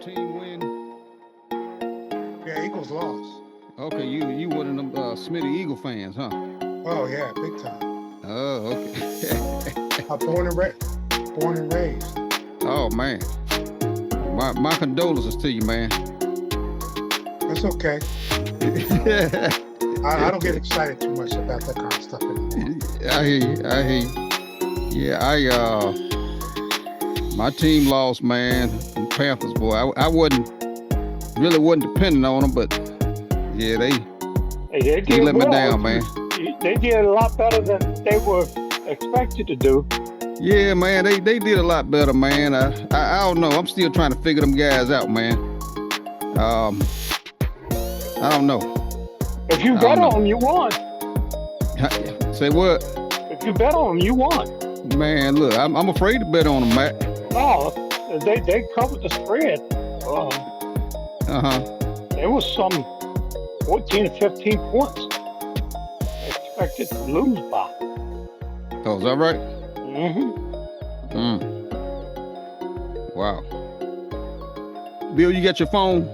team win? Yeah, Eagles lost. Okay, you one of them Smitty Eagle fans, huh? Oh yeah, big time. Oh, okay. I'm born and raised. Oh man, my condolences to you, man. That's okay. I don't get excited too much about that kind of stuff anymore. I hear you. I hear you. Yeah, my team lost, man. The Panthers, boy. I wasn't depending on them, but yeah, they let me down, man. They did a lot better than they were expected to do. Yeah, man, they did a lot better, man. I don't know. I'm still trying to figure them guys out, man. I don't know. If you bet on them, you won. Say what? If you bet on them, you won. Man, look, I'm afraid to bet on them, Matt. No, they covered the spread. There was some 14 or 15 points expected to lose by. Oh, is that right? Mm-hmm. Wow. Bill, you got your phone?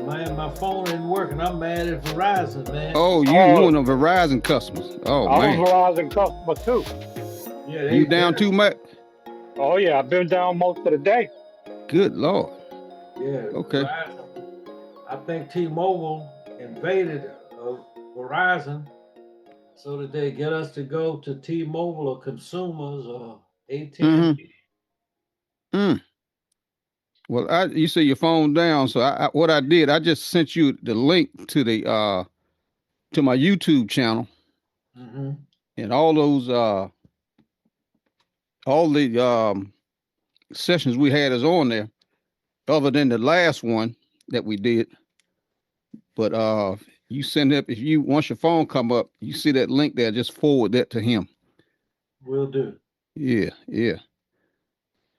Man, my phone isn't working. I'm mad at Verizon, man. Oh, you one of Verizon customers. Oh, man. I'm a Verizon customer, too. Yeah, you down too, Matt? Oh, yeah. I've been down most of the day. Good Lord. Yeah. Okay. Verizon. I think T-Mobile invaded Verizon so that they get us to go to T-Mobile or consumers or AT&T. Well, you say your phone down, so what I did, I just sent you the link to the to my YouTube channel, and all those all the sessions we had is on there, other than the last one that we did. But you send up once your phone come up, you see that link there, just forward that to him. Will do. Yeah.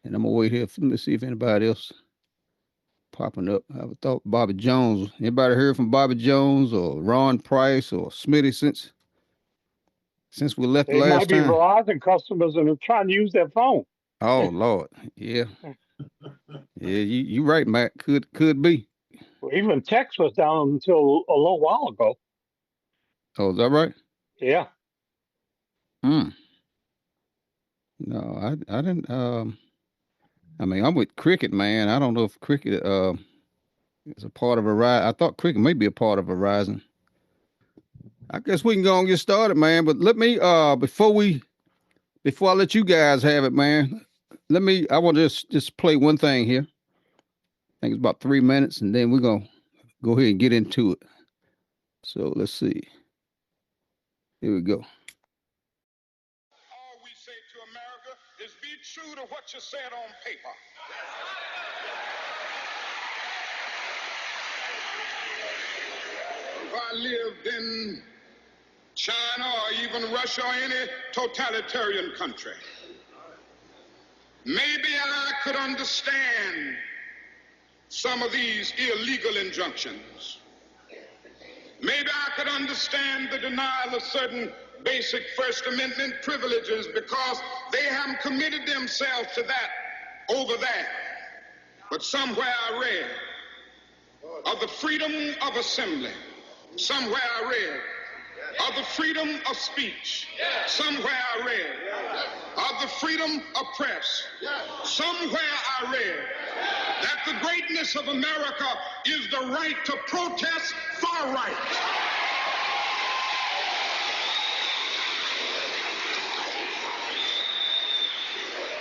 And I'm gonna wait here. Let me see if anybody else popping up. I thought Bobby Jones. Anybody heard from Bobby Jones or Ron Price or Smitty since we left the last time? They might be Verizon customers and are trying to use their phone. Oh Lord, yeah. Yeah, you right, Matt. Could be. Well, even text was down until a little while ago. Oh, is that right? Yeah. No, I didn't. I mean, I'm with Cricket, man. I don't know if Cricket is a part of Verizon. I thought Cricket may be a part of Verizon. I guess we can go and get started, man. But let me before I let you guys have it, man. I want to just play one thing here. I think it's about 3 minutes, and then we're gonna go ahead and get into it. So let's see. Here we go. All we say to America is be true to what you said on paper. If I lived in China or even Russia or any totalitarian country, maybe I could understand some of these illegal injunctions. Maybe I could understand the denial of certain basic First Amendment privileges because they haven't committed themselves to that over there. But somewhere I read of the freedom of assembly. Somewhere I read of the freedom of speech. Somewhere I read of the freedom of press. Somewhere I read that the greatness of America is the right to protest far right.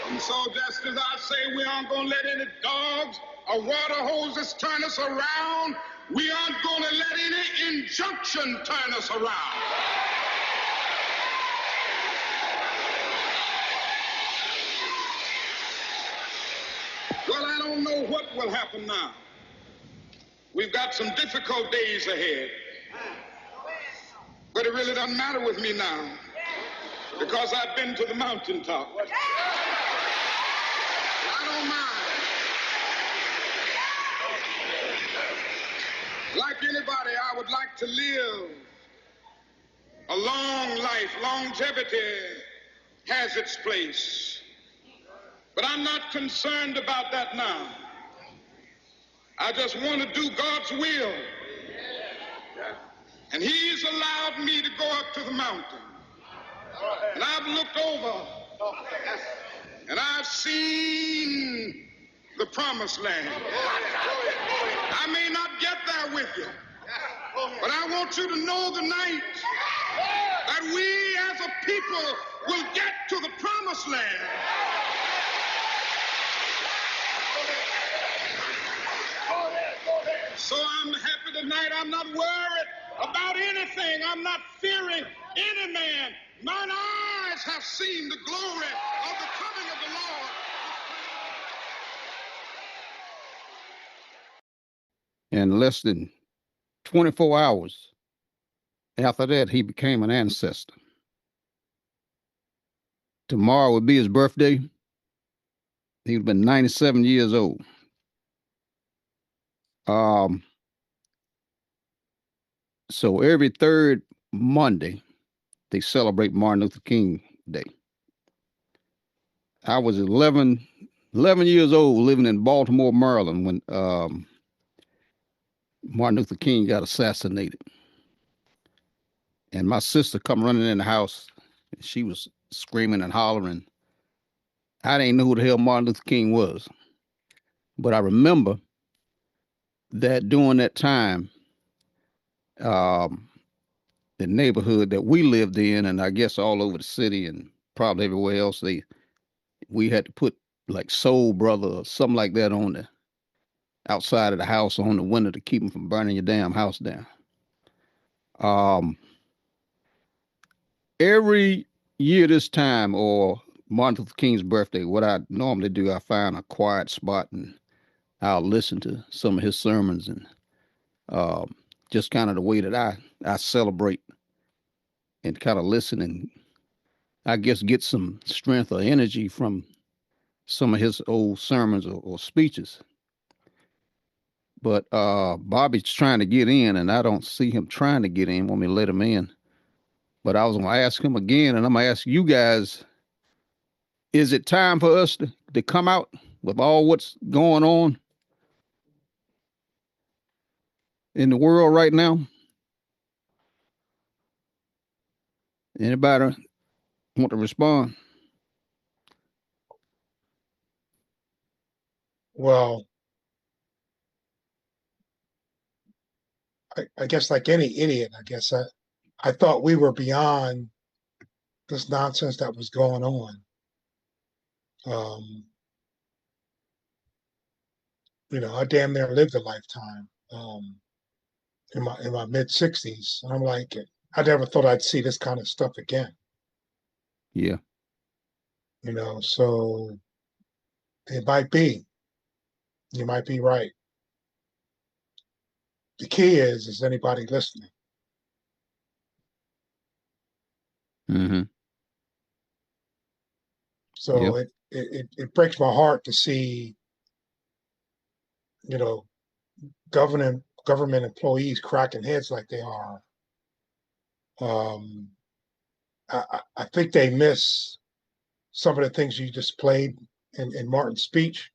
And so just as I say we aren't going to let any dogs or water hoses turn us around, we aren't going to let any injunction turn us around. Well, I don't know what will happen now. We've got some difficult days ahead. But it really doesn't matter with me now because I've been to the mountaintop. I don't mind. Like anybody, I would like to live a long life. Longevity has its place. But I'm not concerned about that now. I just want to do God's will. And he's allowed me to go up to the mountain. And I've looked over and I've seen the promised land. I may not get there with you, but I want you to know tonight that we as a people will get to the promised land. So I'm happy tonight. I'm not worried about anything. I'm not fearing any man. Mine eyes have seen the glory of the coming of the Lord. In less than 24 hours after that, he became an ancestor. Tomorrow would be his birthday. He would have been 97 years old. So every third Monday, they celebrate Martin Luther King Day. I was 11 years old living in Baltimore, Maryland when Martin Luther King got assassinated. And my sister come running in the house. And she was screaming and hollering. I didn't know who the hell Martin Luther King was. But I remember that during that time, the neighborhood that we lived in, and I guess all over the city and probably everywhere else, we had to put like Soul Brother or something like that on the outside of the house on the window to keep them from burning your damn house down. Every year this time, or Martin Luther King's birthday, what I normally do, I find a quiet spot and I'll listen to some of his sermons and just kind of the way that I celebrate and kind of listen and I guess get some strength or energy from some of his old sermons or speeches. But Bobby's trying to get in, and I don't see him trying to get in. Want me to let him in? But I was going to ask him again, and I'm going to ask you guys, is it time for us to come out with all what's going on in the world right now? Anybody want to respond? Well, I guess like any idiot, I thought we were beyond this nonsense that was going on. I damn near lived a lifetime in my mid 60s. I'm like, I never thought I'd see this kind of stuff again. Yeah. So it might be. You might be right. The key is anybody listening? Mm-hmm. So Yep. it breaks my heart to see, government employees cracking heads like they are. I think they miss some of the things you just played in Martin's speech.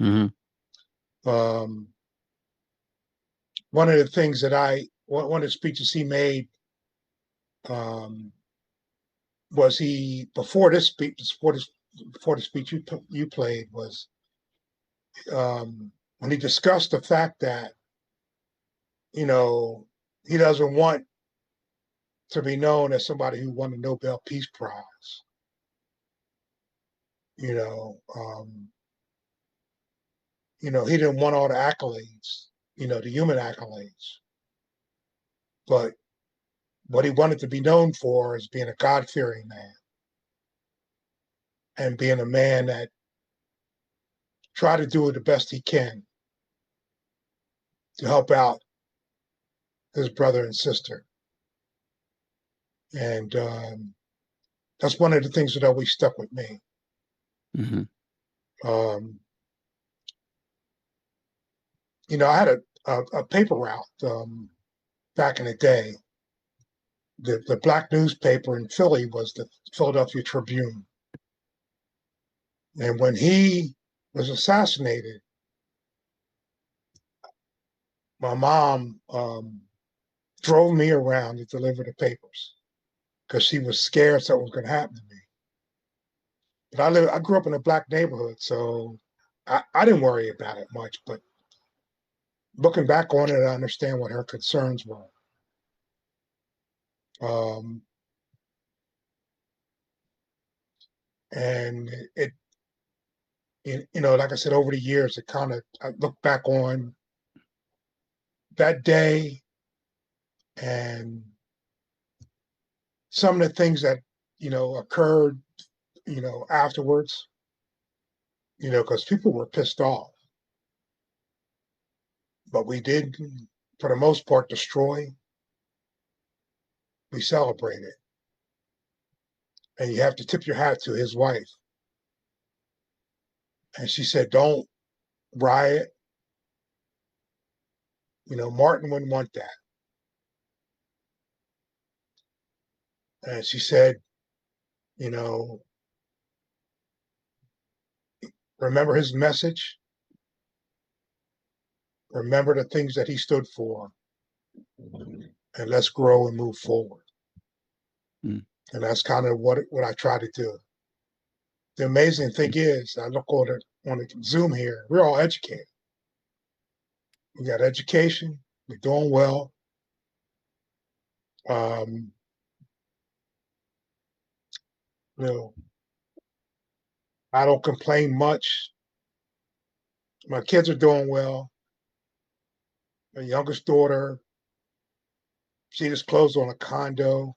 Mm-hmm. One of the things that one of the speeches he made was before the speech you played was when he discussed the fact that he doesn't want to be known as somebody who won the Nobel Peace Prize. He didn't want all the accolades, the human accolades. But what he wanted to be known for is being a God-fearing man and being a man that tried to do the best he can to help out his brother and sister. And that's one of the things that always stuck with me. Mm-hmm. I had a paper route back in the day. The black newspaper in Philly was the Philadelphia Tribune. And when he was assassinated, my mom drove me around to deliver the papers because she was scared something was going to happen to me. But I grew up in a black neighborhood, so I didn't worry about it much. But looking back on it, I understand what her concerns were. Um, and like I said, over the years, I look back on that day and some of the things that, occurred, afterwards, because people were pissed off. But we did, for the most part, destroy. We celebrated. And you have to tip your hat to his wife. And she said, don't riot. Martin wouldn't want that. And she said, you know, remember his message, remember the things that he stood for, and let's grow and move forward. And that's kind of what I try to do. The amazing thing is, I look on the Zoom here, we're all educated. We got education, we're doing well. I don't complain much. My kids are doing well. My youngest daughter, she just closed on a condo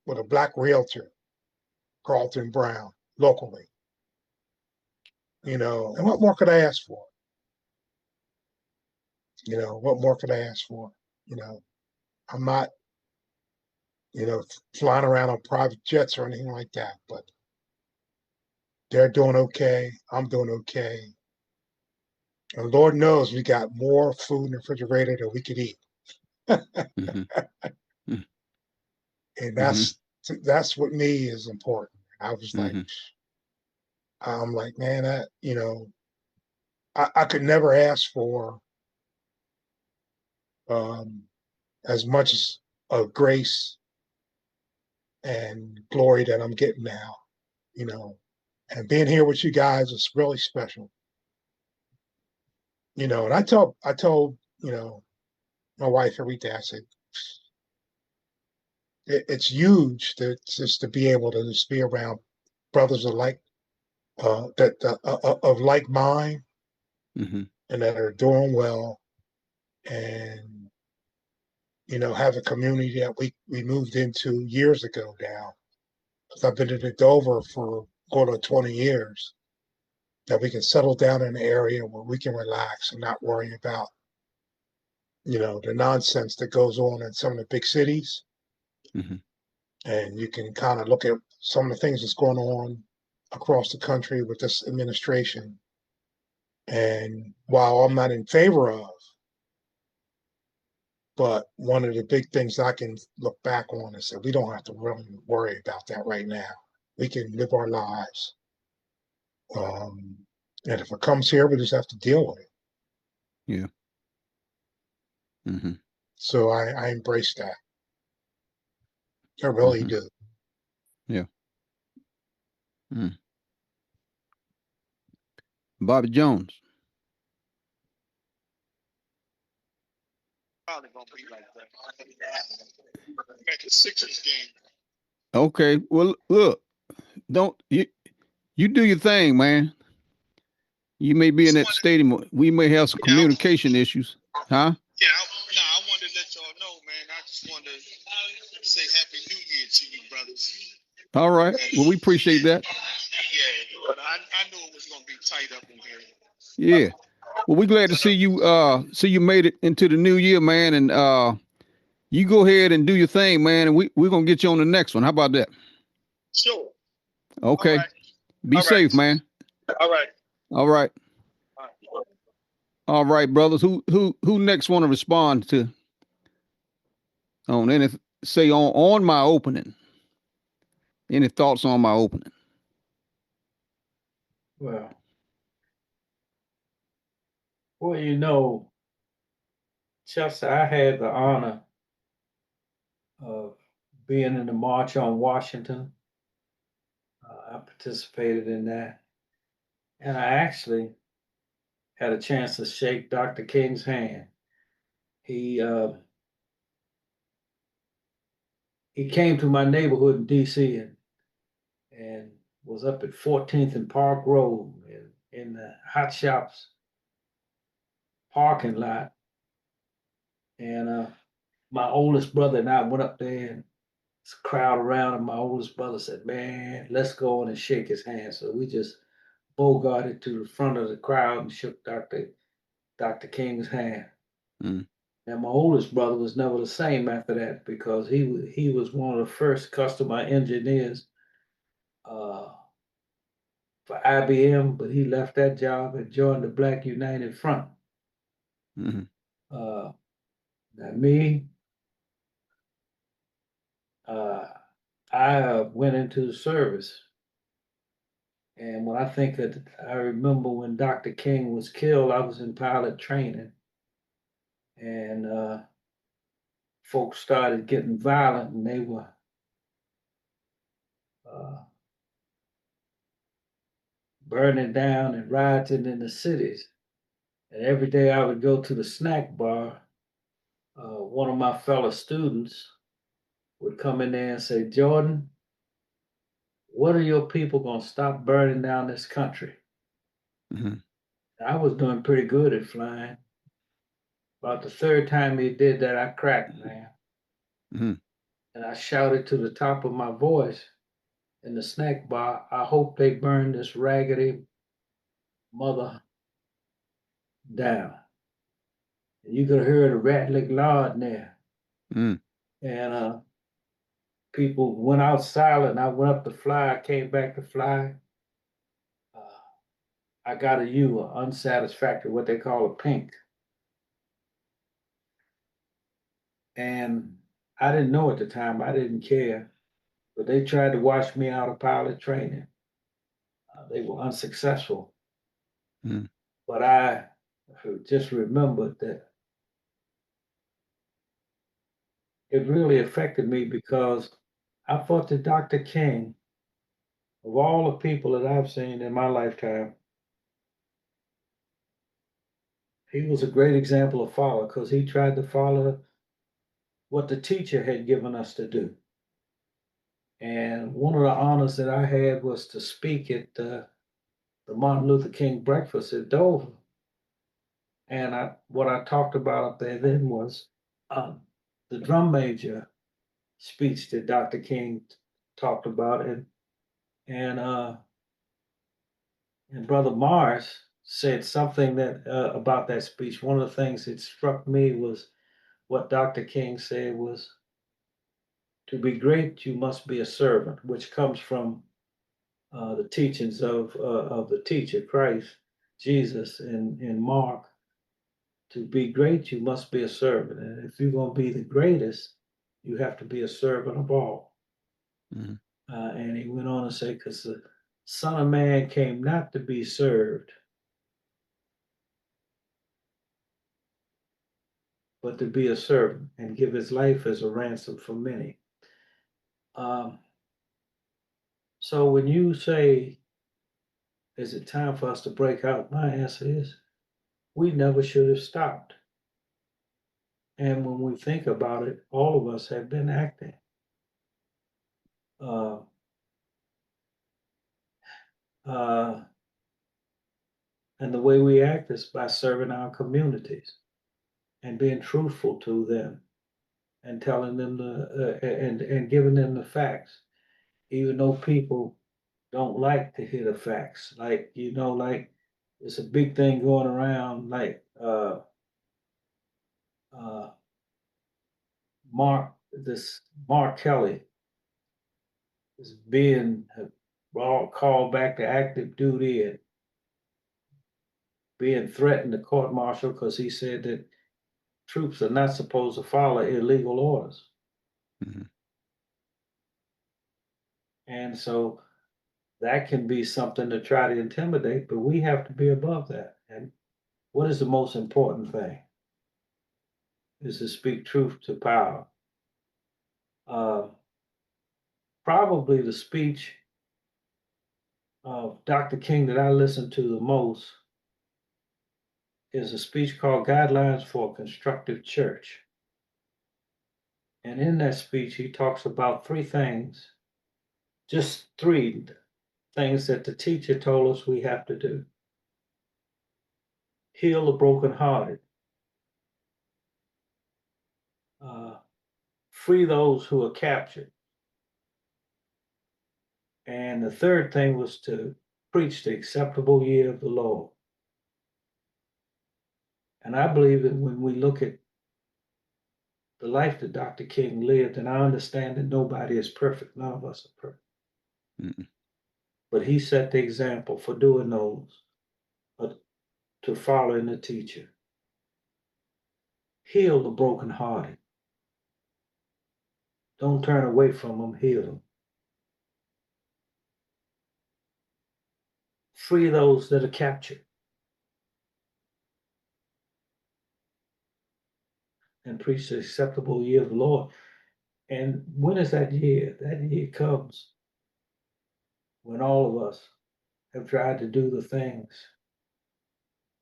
with a black realtor, Carlton Brown, locally. And what more could I ask for? What more could I ask for? I'm not, flying around on private jets or anything like that, but they're doing okay. I'm doing okay. And Lord knows we got more food in the refrigerator than we could eat. Mm-hmm. And that's what me is important. I was like, I'm like, man, I could never ask for as much of grace and glory that I'm getting now, and being here with you guys is really special. And I told, my wife every day, I said, it's huge to be able to just be around brothers alike, of like mind, and that are doing well, and have a community that we moved into years ago now. Because I've been in Dover for going on 20 years. That we can settle down in an area where we can relax and not worry about the nonsense that goes on in some of the big cities. And you can kind of look at some of the things that's going on across the country with this administration. And while I'm not in favor of, but one of the big things I can look back on is that we don't have to really worry about that right now. We can live our lives. And if it comes here, we just have to deal with it. Yeah. So I embrace that. I really do. Yeah. Bobby Jones. Probably gonna be like that. At the Sixers game. Okay. Well, look, don't you do your thing, man. You may be in that stadium. We may have some communication issues, huh? Yeah, I wanted to let y'all know, man. I just wanted to say Happy New Year to you, brothers. All right. Well, we appreciate that. Yeah, but I knew it was gonna be tight up in here. Yeah. Well, we're glad to see you. See you made it into the new year, man. And you go ahead and do your thing, man. And we're gonna get you on the next one. How about that? Sure. Okay. Right. Be safe, man. All right. All right. All right, brothers. Who next want to respond to on any say on my opening? Any thoughts on my opening? Well, well, you know, Chelsea, I had the honor of being in the March on Washington. I participated in that, and I actually had a chance to shake Dr. King's hand. He uh, he came to my neighborhood in D.C. and was up at 14th and Park Road in the Hot Shops parking lot. And my oldest brother and I went up there, and it's a crowd around, and my oldest brother said, "Man, let's go on and shake his hand." So we just bogarted to the front of the crowd and shook Dr. King's hand. Mm. And my oldest brother was never the same after that because he was one of the first customer engineers uh, for IBM, but he left that job and joined the Black United Front. Mm. Uh, Now me, uh, I went into the service, and when I think that I remember when Dr. King was killed, I was in pilot training, and folks started getting violent, and they were uh, burning down and rioting in the cities. And every day I would go to the snack bar. One of my fellow students would come in there and say, "Jordan, what are your people going to stop burning down this country?" Mm. I was doing pretty good at flying. About the third time he did that, I cracked, man. Mm. And I shouted to the top of my voice in the snack bar, "I hope they burn this raggedy mother down." And you could have heard a rattling loud in there. Mm. And people went out silent. I went up to fly. I came back to fly. Uh, I got a U, a unsatisfactory, what they call a pink. And I didn't know at the time. I didn't care. But they tried to wash me out of pilot training. They were unsuccessful. Mm. But I just remembered that it really affected me because I thought that Dr. King, of all the people that I've seen in my lifetime, he was a great example of follow because he tried to follow what the teacher had given us to do. And one of the honors that I had was to speak at the Martin Luther King breakfast at Dover. And what I talked about up there then was um, the drum major speech that Dr. King talked about, and and Brother Mars said something that about that speech. One of the things that struck me was what Dr. King said was, "To be great, you must be a servant," which comes from the teachings of the teacher Christ Jesus in Mark. To be great, you must be a servant, and if you're going to be the greatest, you have to be a servant of all. Mm. And he went on to say, "Because the Son of Man came not to be served, but to be a servant and give his life as a ransom for many." Um, so when you say, "Is it time for us to break out?" My answer is, we never should have stopped. And when we think about it, all of us have been acting. Uh, uh, and the way we act is by serving our communities and being truthful to them and telling them and giving them the facts, even though people don't like to hear the facts. Like, like it's a big thing going around, like uh, Mark Kelly is being called back to active duty and being threatened to court martial because he said that troops are not supposed to follow illegal orders. Mm. And so that can be something to try to intimidate, but we have to be above that. And what is the most important thing? Is to speak truth to power. Uh, Probably the speech of Dr. King that I listen to the most is a speech called Guidelines for a Constructive Church. And in that speech, he talks about three things, just three things that the teacher told us we have to do: heal the brokenhearted, uh, free those who are captured. And the third thing was to preach the acceptable year of the Lord. And I believe that when we look at the life that Dr. King lived, and I understand that nobody is perfect, none of us are perfect, Mm-mm. but he set the example for doing those, to following the teacher. Heal the brokenhearted. Don't turn away from them, heal them. Free those that are captured. And preach the acceptable year of the Lord. And when is that year? That year comes when all of us have tried to do the things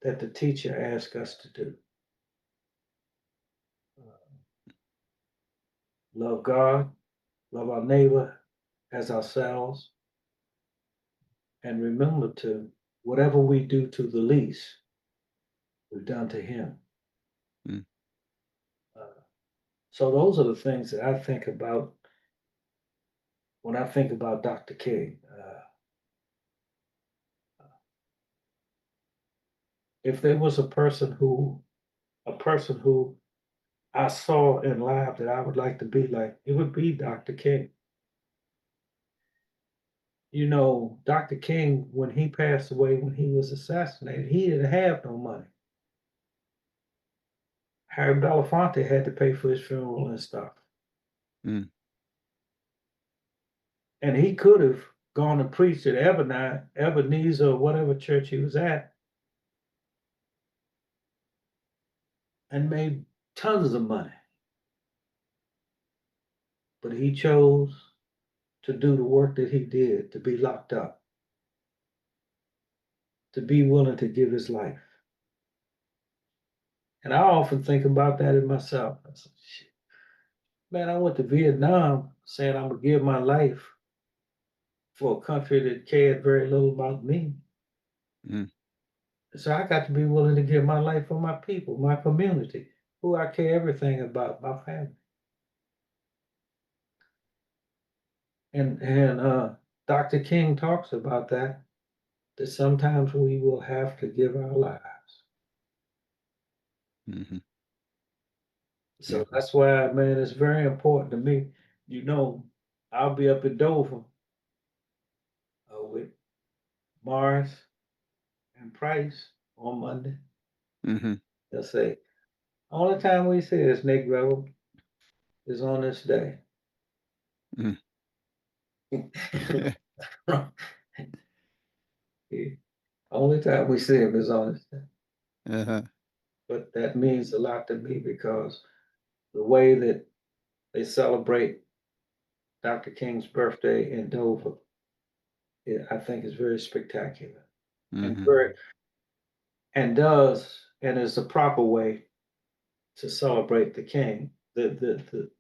that the teacher asked us to do. Love God, love our neighbor as ourselves, and remember to whatever we do to the least, we've done to him. Mm. So those are the things that I think about when I think about Dr. King. If there was a person who I saw in life that I would like to be like, it would be Dr. King. You know, Dr. King, when he passed away, when he was assassinated, he didn't have no money. Harry Belafonte had to pay for his funeral and stuff. Mm. And he could have gone and preached at Ebenezer, or whatever church he was at, and made tons of money. But he chose to do the work that he did, to be locked up, to be willing to give his life. And I often think about that in myself. I said, shit, man, I went to Vietnam saying I'm gonna give my life for a country that cared very little about me. Mm. So I got to be willing to give my life for my people, my community, who I care everything about, my family. And Dr. King talks about that sometimes we will have to give our lives. Mm-hmm. So Yeah. that's why, man, it's very important to me. You know, I'll be up in Dover with Morris and Price on Monday. Mm-hmm. They'll say, only time we see this Negro is on this day. Mm. Only time we see him is on this day. Uh-huh. But that means a lot to me because the way that they celebrate Dr. King's birthday in Dover, I think is very spectacular and Mm-hmm. very and is the proper way to celebrate the King, the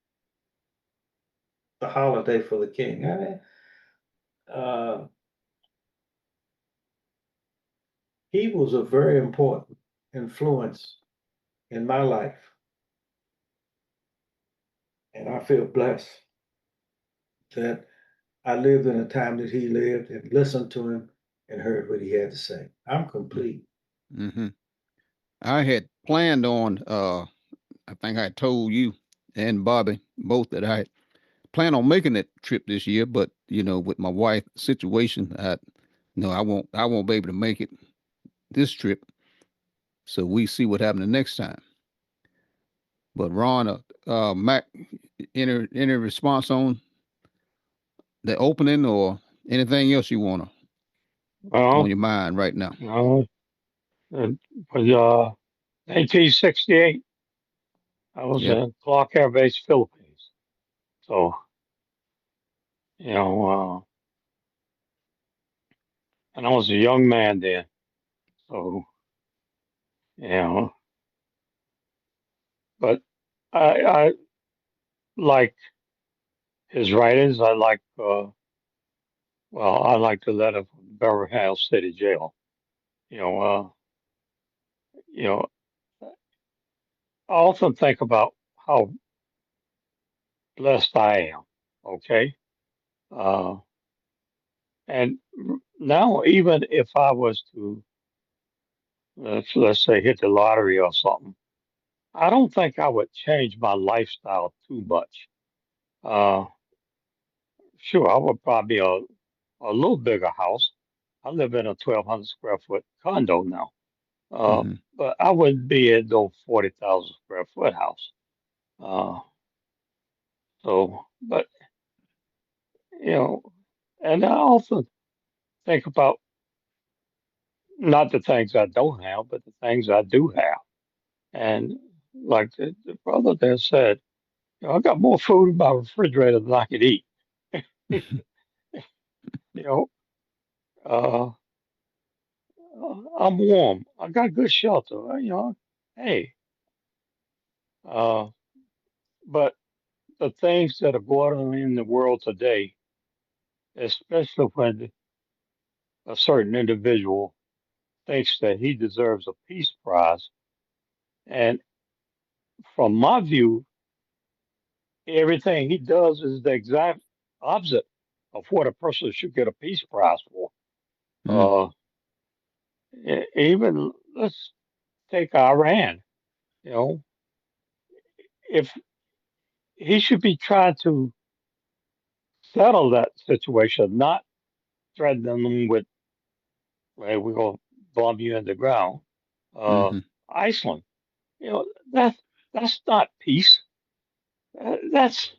holiday for the King. I mean, uh, he was a very important influence in my life, and I feel blessed that I lived in a time that he lived and listened to him and heard what he had to say. I'm complete. Mm-hmm. I had planned on I think I told you and Bobby both that I plan on making that trip this year, but with my wife situation, I won't be able to make it this trip. So we see what happens the next time. But Ron, Mac, any response on the opening or Anything else you wanna on Well, your mind right now? no, it was 1968. I was Yeah. in Clark Air Base, Philippines. So, you know, and I was a young man then. So, you know, but I like his writings. I like the letter from Beverly Hills City Jail. You know, you know, I often think about how blessed I am. Okay. Uh, and now, even if I was to, let's say, hit the lottery or something, I don't think I would change my lifestyle too much. Uh, sure, I would probably a little bigger house. I live in a 1,200 square foot condo now. Uh, Mm-hmm. but I wouldn't be in no 40,000 square foot house. Uh, but you know, and I also think about not the things I don't have, but the things I do have. And like the brother there said, I got more food in my refrigerator than I could eat. You know, uh, I'm warm. I got good shelter. Hey, uh, but the things that are going on in the world today, especially when a certain individual thinks that he deserves a peace prize, and from my view, everything he does is the exact opposite of what a person should get a peace prize for. Mm. Uh, Even let's take Iran. You know, if he should be trying to settle that situation, not threaten them with, "Hey, we're gonna bomb you in the ground." Uh, Mm-hmm. Iceland, you know, that's not peace. That's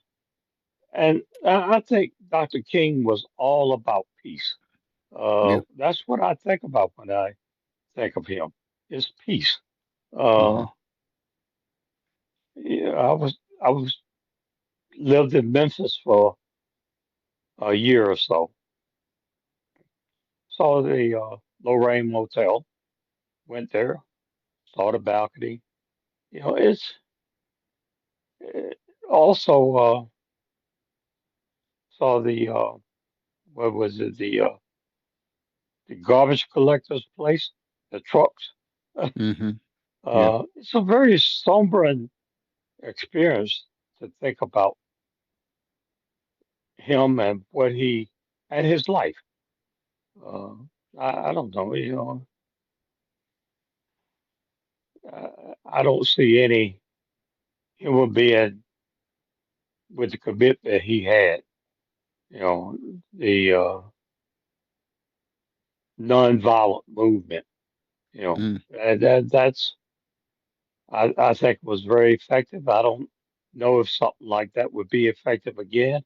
and I think Dr. King was all about peace. Yeah. That's what I think about when I think of him. Is peace. Uh, Mm-hmm. yeah, I was lived in Memphis for a year or so. Saw the Lorraine Motel. Went there. Saw the balcony. It's it also saw the what was it the garbage collector's place, the trucks. Mm-hmm. Yeah. It's a very sombering experience to think about him and what he and his life. Uh, I don't know, I don't see any human being with the commitment he had, you know, the nonviolent movement, Mm. and I think was very effective. I don't know if something like that would be effective again.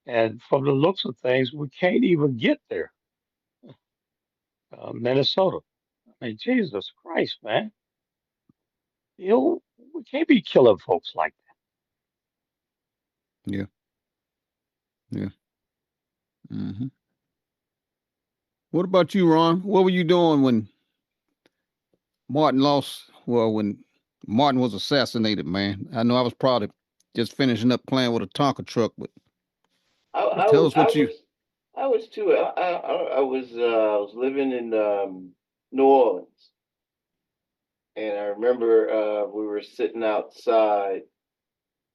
And from the looks of things, we can't even get there. Minnesota. I mean, Jesus Christ, man. We can't be killing folks like Yeah. Yeah. Mm-hmm. What about you, Ron? What were you doing when Martin lost? Well, when Martin was assassinated, man. I know I was probably just finishing up playing with a Tonka truck, but I, I, tell w- us I what you. was I was too. I was living in New Orleans, and I remember we were sitting outside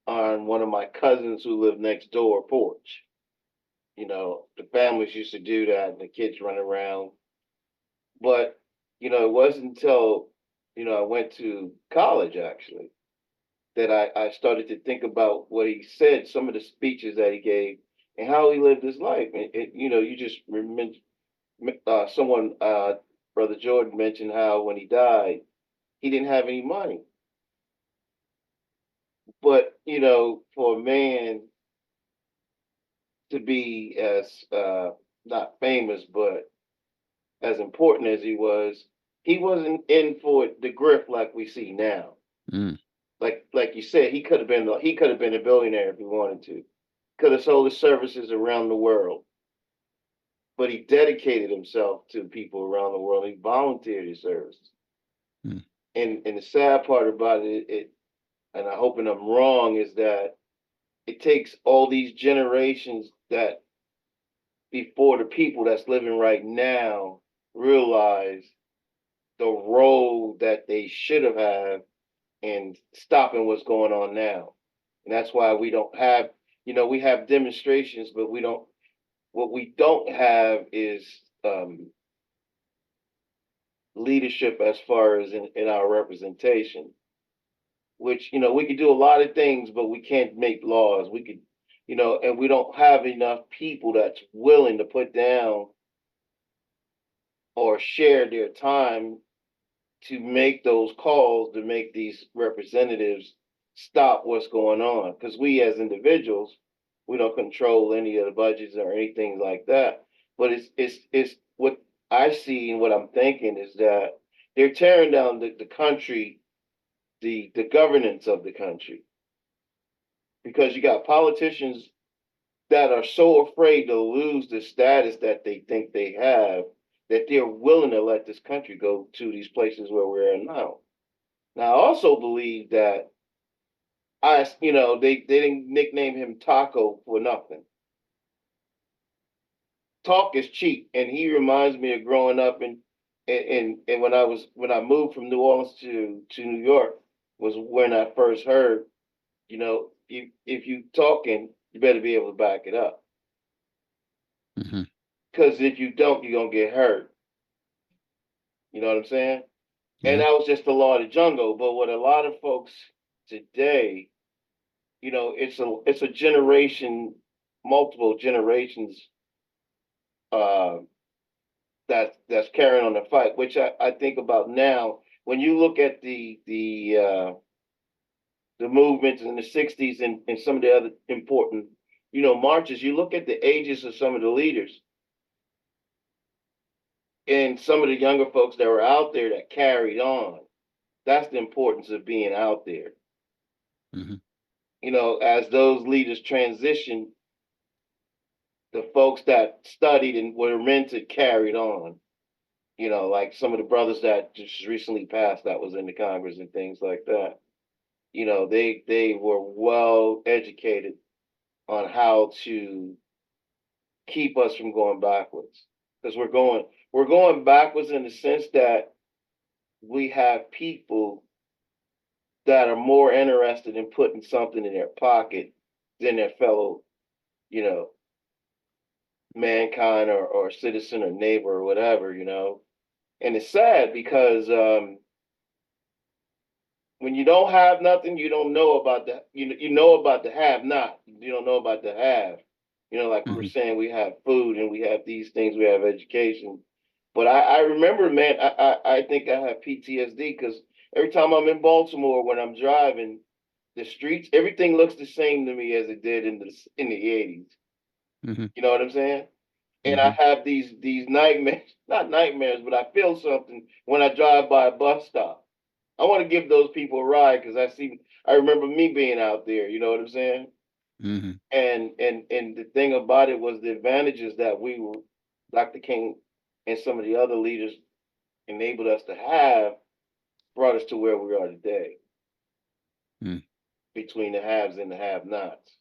on one of my cousins who lived next door porch. The families used to do that, and the kids run around. But it wasn't until I went to college actually that I started to think about what he said, some of the speeches that he gave, and how he lived his life. You just remember someone, Brother Jordan mentioned how when he died, he didn't have any money. But, for a man to be as not famous, but as important as he wasn't in for the grift like we see now. Mm. Like you said, he could have been a billionaire if he wanted to. Could have sold his services around the world, but he dedicated himself to people around the world. He volunteered his services. Mm. And the sad part about it, and I hope I'm wrong, is that it takes all these generations that before the people that's living right now realize the role that they should have had in stopping what's going on now. And that's why we don't have, we have demonstrations, but what we don't have is leadership as far as in our representation, which, we could do a lot of things, but we can't make laws. We could, and we don't have enough people that's willing to put down or share their time to make those calls, to make these representatives stop what's going on. Because we as individuals, we don't control any of the budgets or anything like that. But it's what I see and what I'm thinking is that they're tearing down the country, the governance of the country. Because you got politicians that are so afraid to lose the status that they think they have that they're willing to let this country go to these places where we're in now. Now, I also believe that they didn't nickname him Taco for nothing. Talk is cheap, and he reminds me of growing up and when I moved from New Orleans to New York was when I first heard, if you talking, you better be able to back it up. Mm-hmm. Because if you don't, you're gonna get hurt. You know what I'm saying? And Yeah. that was just the law of the jungle. But what a lot of folks today, it's a generation, multiple generations uh, that's carrying on the fight, which I think about now. When you look at the movements in the '60s and some of the other important, marches, you look at the ages of some of the leaders and some of the younger folks that were out there that carried on. That's the importance of being out there. Mm-hmm. As those leaders transition, the folks that studied and were meant to carried on. Like some of the brothers that just recently passed that was in the Congress and things like that. They were well educated on how to keep us from going backwards. Because we're going backwards in the sense that we have people that are more interested in putting something in their pocket than their fellow, you know, mankind or citizen or neighbor or whatever. And it's sad because when you don't have nothing, you don't know about you know about the have not. You don't know about the have. Like we were Mm-hmm. saying, we have food and we have these things, we have education. But I remember, man, I think I have PTSD because every time I'm in Baltimore when I'm driving, the streets, everything looks the same to me as it did in the 80s. Mm-hmm. You know what I'm saying? And I Mm-hmm. have these nightmares, not nightmares, but I feel something when I drive by a bus stop. I want to give those people a ride because I remember me being out there. You know what I'm saying? Mm-hmm. And the thing about it was the advantages that Dr. King and some of the other leaders enabled us to have brought us to where we are today Mm-hmm. between the haves and the have-nots.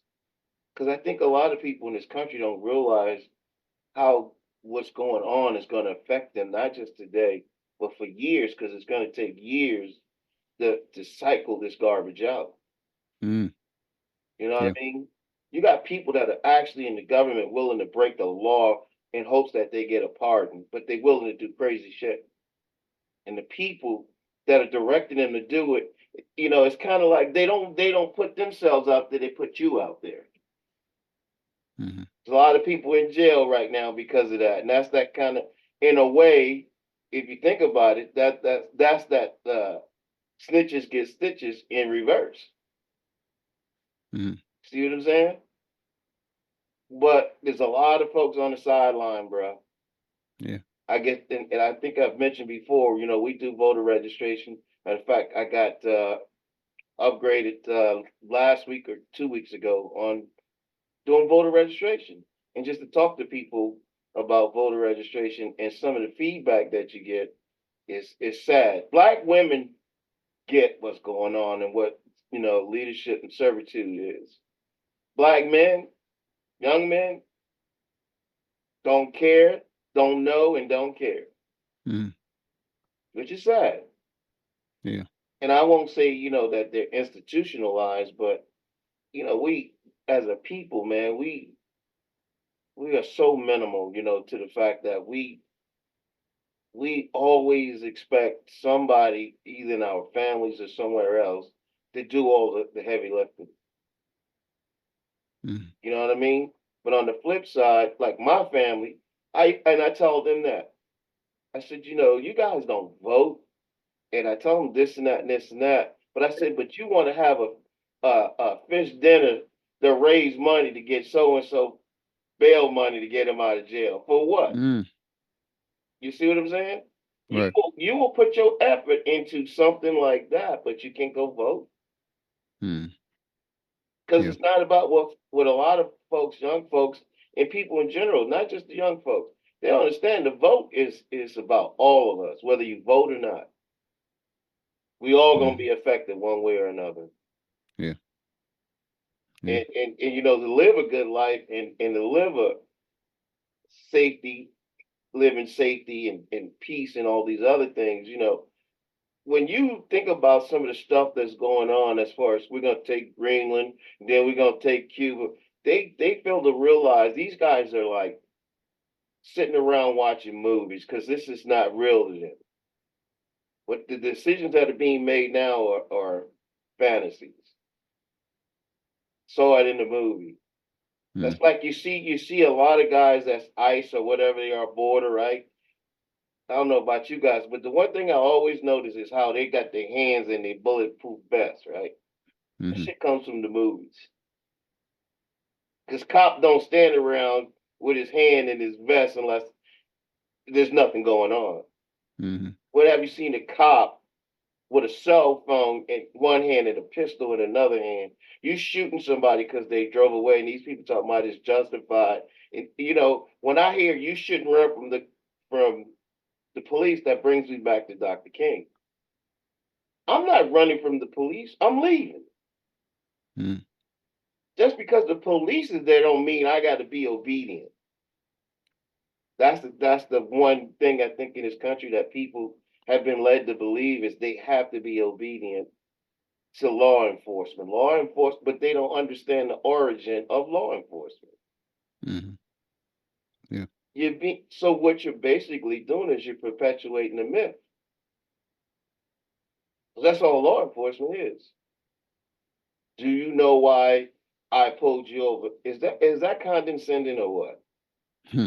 Because I think a lot of people in this country don't realize how what's going on is going to affect them, not just today, but for years, because it's going to take years to cycle this garbage out. Mm-hmm. You know what Yeah. I mean? You got people that are actually in the government willing to break the law in hopes that they get a pardon, but they're willing to do crazy shit. And the people that are directing them to do it, it's kind of like they don't put themselves out there, they put you out there. Mm-hmm. There's a lot of people in jail right now because of that. And that's that kind of, in a way, if you think about it, that's that snitches get stitches in reverse. Mm-hmm. See what I'm saying? But there's a lot of folks on the sideline, bro. Yeah. I get, and I think I've mentioned before, we do voter registration. Matter of fact, I got upgraded last week or 2 weeks ago on doing voter registration. And just to talk to people about voter registration and some of the feedback that you get is sad. Black women get what's going on and what leadership and servitude is. Black men, young men, don't care, don't know, and don't care, Mm. which is sad. Yeah. And I won't say that they're institutionalized, but we as a people, man, we are so minimal, to the fact that we always expect somebody, either in our families or somewhere else, to do all the heavy lifting. Mm. You know what I mean? But on the flip side, like my family, I told them that. I said, you guys don't vote. And I told them this and that and this and that. But I said, but you want to have a fish dinner to raise money to get so and so bail money to get him out of jail. For what? Mm. You see what I'm saying? Right. You will put your effort into something like that, but you can't go vote. Mm. Because Yeah. it's not about what a lot of folks, young folks, and people in general, not just the young folks, they don't understand the vote is about all of us, whether you vote or not. We all gonna Mm. be affected one way or another. Yeah. Yeah. And to live a good life and to live a safety, live in safety and peace and all these other things, when you think about some of the stuff that's going on, as far as we're gonna take Greenland, then we're gonna take Cuba, they fail to realize these guys are like sitting around watching movies because this is not real to them. What the decisions that are being made now are fantasies. Saw it in the movie. Mm. That's like you see a lot of guys that's ICE or whatever they are, border, right? I don't know about you guys, but the one thing I always notice is how they got their hands in their bulletproof vests, right? That Mm-hmm. shit comes from the movies. Because cop don't stand around with his hand in his vest unless there's nothing going on. Mm-hmm. When have you seen a cop with a cell phone in one hand and a pistol in another hand? You shooting somebody because they drove away, and these people talking about it's justified. And when I hear you shouldn't run from the police, that brings me back to Dr. King. I'm not running from the police. I'm leaving. Mm. Just because the police is there don't mean I got to be obedient. That's the one thing I think in this country that people have been led to believe is they have to be obedient to law enforcement. Law enforcement, but they don't understand the origin of law enforcement. Mm-hmm. Yeah. So what you're basically doing is you're perpetuating the myth. That's all law enforcement is. Do you know why I pulled you over? Is that condescending or what? Hmm.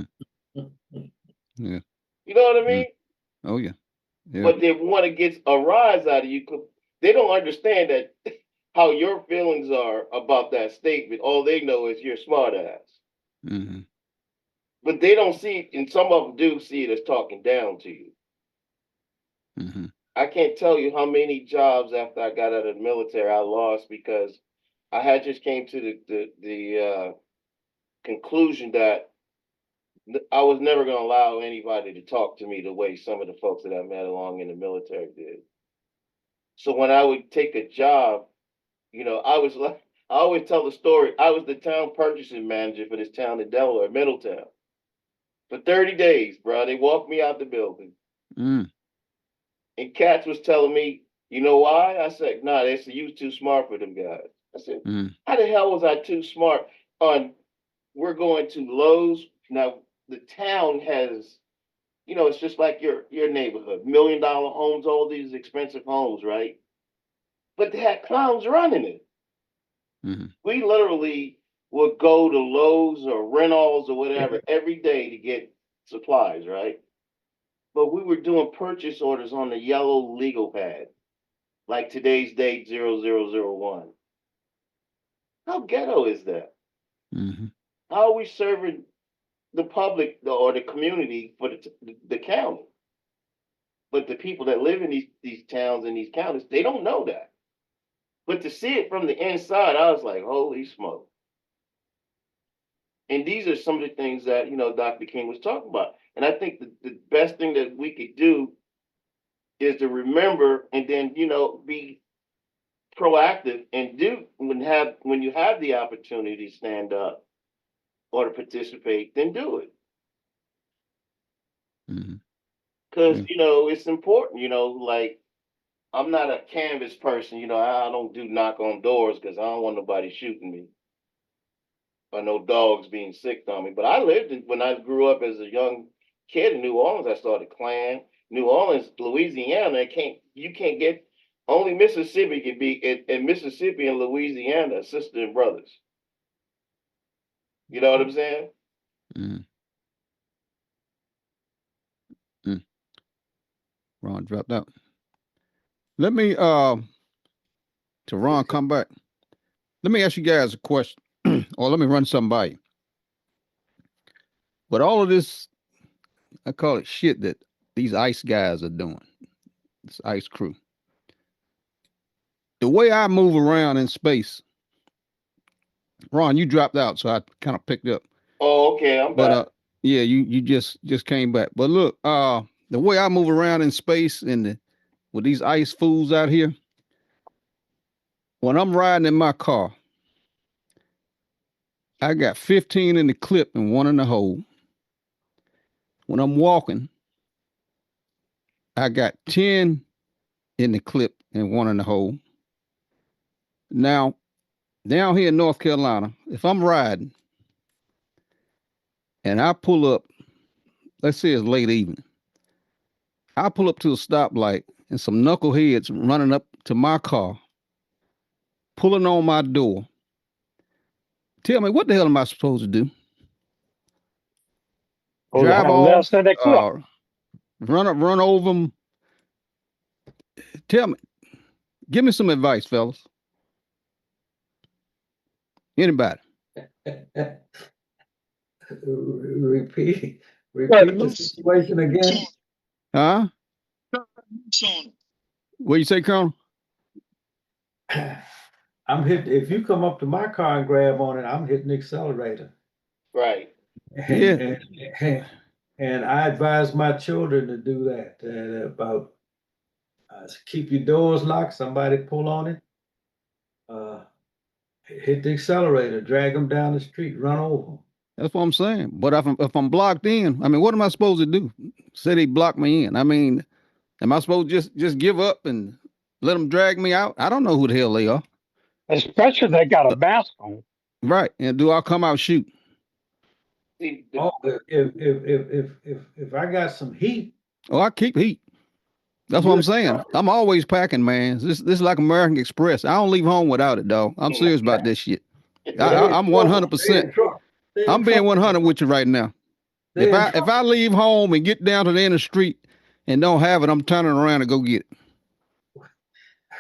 Yeah. You know what I Mm. mean? Oh yeah. Yeah. But they want to get a rise out of you. They don't understand that how your feelings are about that statement. All they know is you're smart ass. Mm-hmm. But they don't see it, and some of them do see it as talking down to you. Mm-hmm. I can't tell you how many jobs after I got out of the military I lost because I had just came to the conclusion that I was never going to allow anybody to talk to me the way some of the folks that I met along in the military did. So when I would take a job, I was like, I always tell the story. I was the town purchasing manager for this town in Delaware, Middletown, for 30 days, bro. They walked me out the building. Mm. And Katz was telling me, you know why? I said, nah, they said you was too smart for them guys. I said, Mm. how the hell was I too smart? We're going to Lowe's. Now the town has, it's just like your neighborhood, $1 million homes, all these expensive homes, right? But they had clowns running it. Mm-hmm. We literally would go to Lowe's or Reynolds or whatever every day to get supplies, right? But we were doing purchase orders on the yellow legal pad, like today's date 0001. How ghetto is that? Mm-hmm. how are we serving the public or the community for the county? But the people that live in these towns and these counties, they don't know that. But to see it from the inside, I was like, holy smoke. And these are some of the things that, Dr. King was talking about. And I think the best thing that we could do is to remember and then, be proactive and do when you have the opportunity to stand up or to participate, then do it. Because, it's important, like I'm not a canvas person, I don't do knock on doors because I don't want nobody shooting me or no dogs being sick on me. But when I grew up as a young kid in New Orleans, I started Klan. New Orleans, Louisiana, you can't get only Mississippi can be in Mississippi and Louisiana, sister and brothers. You know what I'm saying? Ron dropped out. Let me to Ron come back. Let me ask you guys a question, or let me run something by you. But all of this, I call it shit that these ICE guys are doing. This ICE crew. The way I move around in space, Ron, you dropped out, so I kind of picked up. Oh, okay, I'm back. Yeah, you just came back. But look, the way I move around in space and with these ICE fools out here, when I'm riding in my car, I got 15 in the clip and 1 in the hole. When I'm walking, I got 10 in the clip and 1 in the hole. Now, down here in North Carolina, if I'm riding and I pull up, let's say it's late evening, I pull up to a stoplight and some knuckleheads running up to my car, pulling on my door. Tell me, what the hell am I supposed to do? Drive off, run over them. Tell me, give me some advice, fellas. Anybody? Repeat the situation again. Huh? What you say, Colonel? I'm hitting. If you come up to my car and grab on it, I'm hitting the accelerator. Right. And I advise my children to do that. About keep your doors locked. Somebody pull on it. Hit the accelerator. Drag them down the street. Run over them. That's what I'm saying. But if I'm blocked in, I mean, what am I supposed to do? Say they block me in. I mean, am I supposed to just give up and let them drag me out? I don't know who the hell they are. Especially if they got a mask on. Right. And do I come out shoot? Oh, if I got some heat. Oh, I keep heat. That's what I'm saying. I'm always packing, man. This is like American Express. I don't leave home without it, dog. I'm serious about this shit. I'm 100%. I'm being 100 with you right now. If I leave home and get down to the end of the street and don't have it, I'm turning around to go get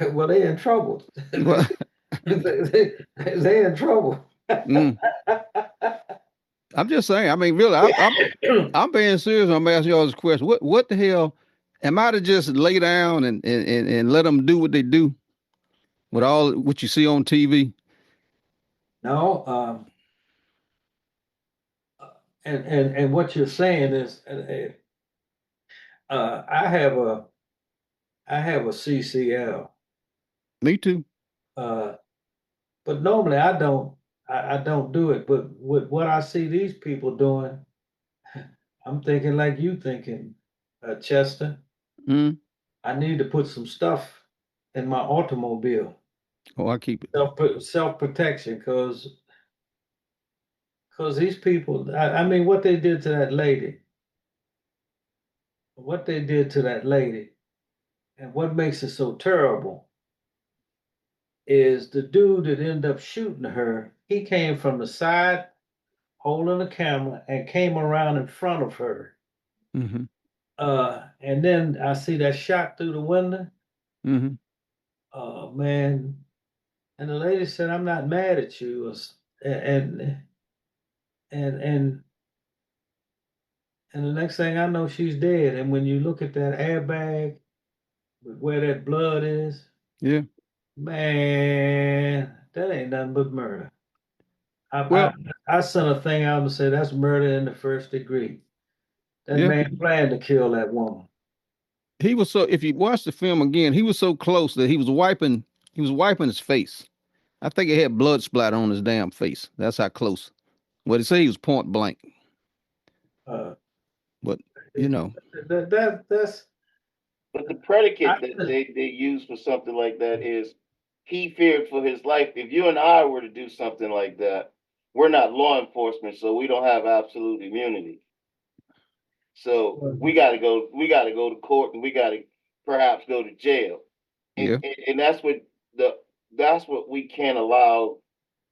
it. Well, they're in trouble. They're in trouble. I'm just saying. I mean, really, I'm being serious. I'm asking y'all this question. What the hell? Am I to just lay down and let them do what they do with all what you see on TV? No. And what you're saying is, I have a CCL. Me too. But normally I don't do it. But with what I see these people doing, I'm thinking like you thinking, Chester. I need to put some stuff in my automobile. Oh, I keep it. Self-protection, because these people, I mean, what they did to that lady, and what makes it so terrible is the dude that ended up shooting her, he came from the side holding the camera and came around in front of her. And then I see that shot through the window. Man. And the lady said, "I'm not mad at you." And and the next thing I know, she's dead. And when you look at that airbag where that blood is, Yeah. man, that ain't nothing but murder. I, I, Well, I sent a thing out and said that's murder in the first degree. That yeah. man planned to kill that woman. He was so. If you watch the film again, he was so close that he was wiping. He was wiping his face. I think he had blood splatter on his damn face. That's how close. Well, they say he was point blank, Uh, but you know, that's But the I, predicate that they use for something like that is he feared for his life. If you and I were to do something like that, we're not law enforcement, so we don't have absolute immunity. So we gotta go to court and we gotta perhaps go to jail. And yeah. and the that's what we can't allow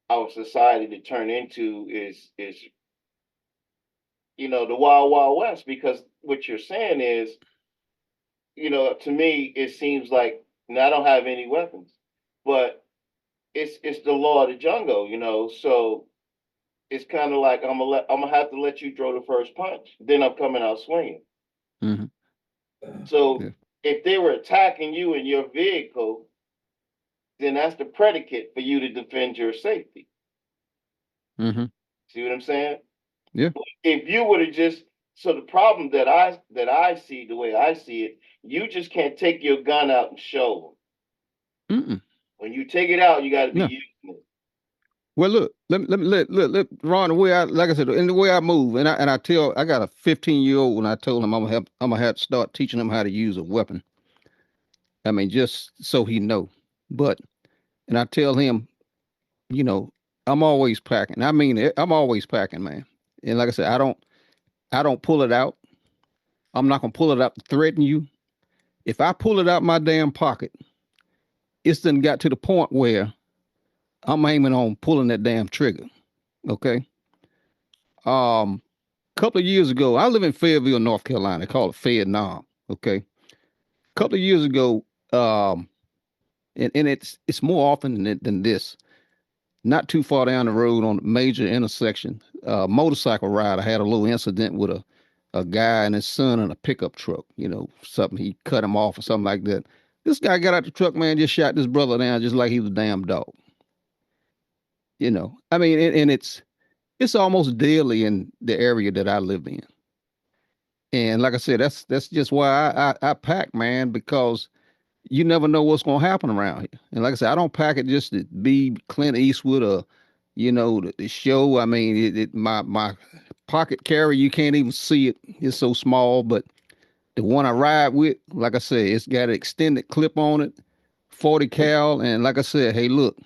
our society to turn into is the wild wild west, because what you're saying is, to me it seems like, and I don't have any weapons, but it's the law of the jungle. So it's kind of like I'm gonna have to let you throw the first punch, then I'm coming out swinging. Hmm. So Yeah. if they were attacking you in your vehicle, then that's the predicate for you to defend your safety. Hmm. See what I'm saying? Yeah. If you would have just so the problem that I see, the way I see it, you just can't take your gun out and show them. Mm-mm. When you take it out, you got to be No. using it. Well, look. Let Ron. The way I, like I said, in the way I move, and I tell, I got a 15-year-old, and I told him I'm gonna have to start teaching him how to use a weapon. I mean, just so he know. But and I tell him, you know, I'm always packing. I mean, I'm always packing, man. And like I said, I don't pull it out. I'm not gonna pull it out to threaten you. If I pull it out my damn pocket, it's done got to the point where I'm aiming on pulling that damn trigger. Okay. Couple of years ago, I live in Fayetteville, North Carolina. They call it Fayette Nom. Okay. Couple of years ago, and it's more often than this. Not too far down the road on a major intersection, motorcycle rider had a little incident with a guy and his son in a pickup truck. Something he cut him off or something like that. This guy got out the truck, man, just shot this brother down just like he was a damn dog. I mean, and it's almost daily in the area that I live in. And like I said, that's just why I pack, man, because you never know what's gonna happen around here. And like I said, I don't pack it just to be Clint Eastwood or the show. I mean, my pocket carry, you can't even see it. It's so small. But the one I ride with, like I said, it's got an extended clip on it, 40 cal, and like I said, hey, look,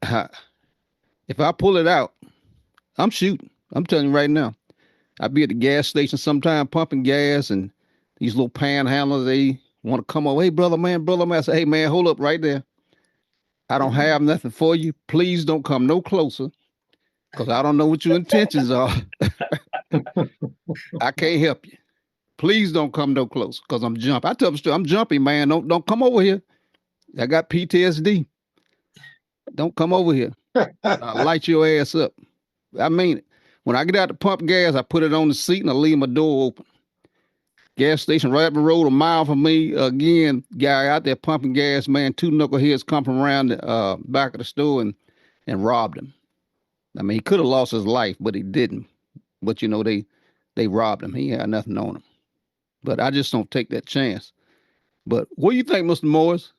if I pull it out, I'm shooting. I'm telling you right now. I be at the gas station sometime pumping gas, and these little panhandlers, they want to come over. Hey, brother man. I say, hey, man, hold up right there. I don't have nothing for you. Please don't come no closer, because I don't know what your intentions are. I can't help you. Please don't come no closer, because I'm jumping. I tell them straight, I'm jumping, man. Don't come over here. I got PTSD. Don't come over here. I'll light your ass up. I mean it. When I get out to pump gas, I put it on the seat and I leave my door open. Gas station right up the road, a mile from me. Again, guy out there pumping gas, man. Two knuckleheads come from around the back of the store and robbed him. I mean, he could have lost his life, but he didn't. But they robbed him. He had nothing on him. But I just don't take that chance. But what do you think, Mr. Morris?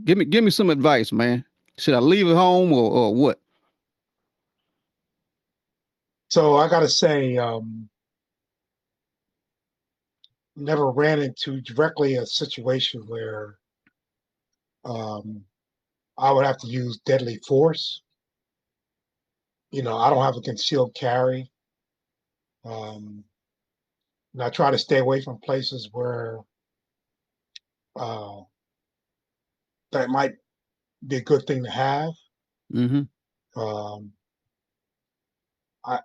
Give me some advice, man. Should I leave it home or what? So I got to say, never ran into directly a situation where um, I would have to use deadly force. I don't have a concealed carry. Um, and I try to stay away from places where uh, that might be a good thing to have. Mm-hmm. Um, I,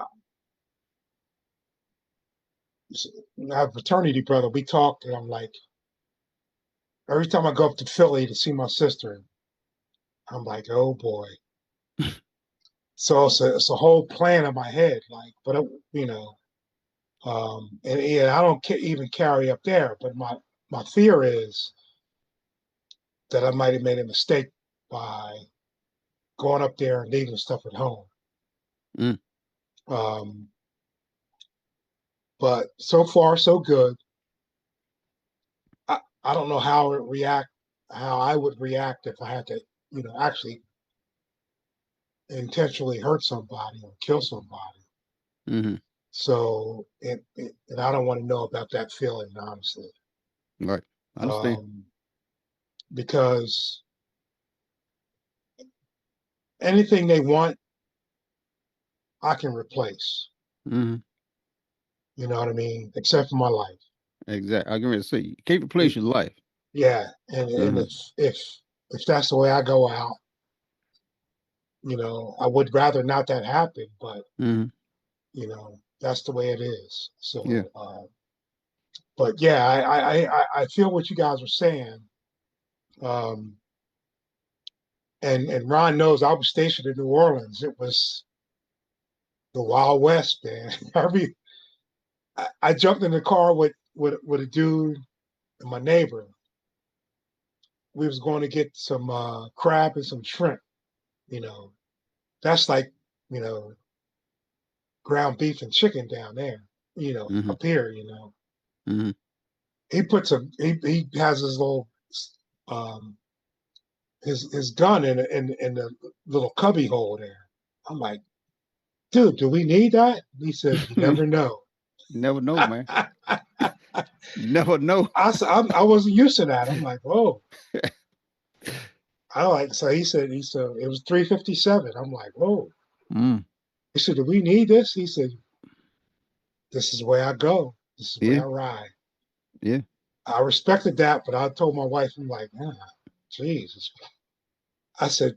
I have a fraternity brother. We talked, and I'm like, every time I go up to Philly to see my sister, I'm like, oh boy, So it's a whole plan in my head, like, but you know, and I don't even carry up there. But my fear is that I might have made a mistake by going up there and leaving stuff at home. Mm. Um, but so far so good. I don't know how I would react if I had to, you know, actually intentionally hurt somebody or kill somebody. Mm-hmm. So, and I don't want to know about that feeling, honestly, Right. I understand. um, because anything they want, I can replace. Mm-hmm. You know what I mean? Except for my life. Exactly. I can really see. You can't replace your life. Yeah, and Mm-hmm. if that's the way I go out, you know, I would rather not that happen, but Mm-hmm. you know, that's the way it is. Yeah. So, but yeah, I feel what you guys are saying. Um, and Ron knows I was stationed in New Orleans. It was the Wild West, man. I jumped in the car with a dude and my neighbor. We was going to get some crab and some shrimp. You know, that's like, you know, ground beef and chicken down there. You know, Mm-hmm. up here. You know, Mm-hmm. he has his little um his gun in the little cubby hole there. I'm like, dude, do we need that? He says, you You never know. never know, man. You never know. I wasn't used to that. I'm like, whoa. I like so he said it was 357. I'm like, whoa. Mm. He said, do we need this? He said, this is where I go. This is where Yeah. I ride. Yeah. I respected that, but I told my wife, I'm like, Jesus. I said,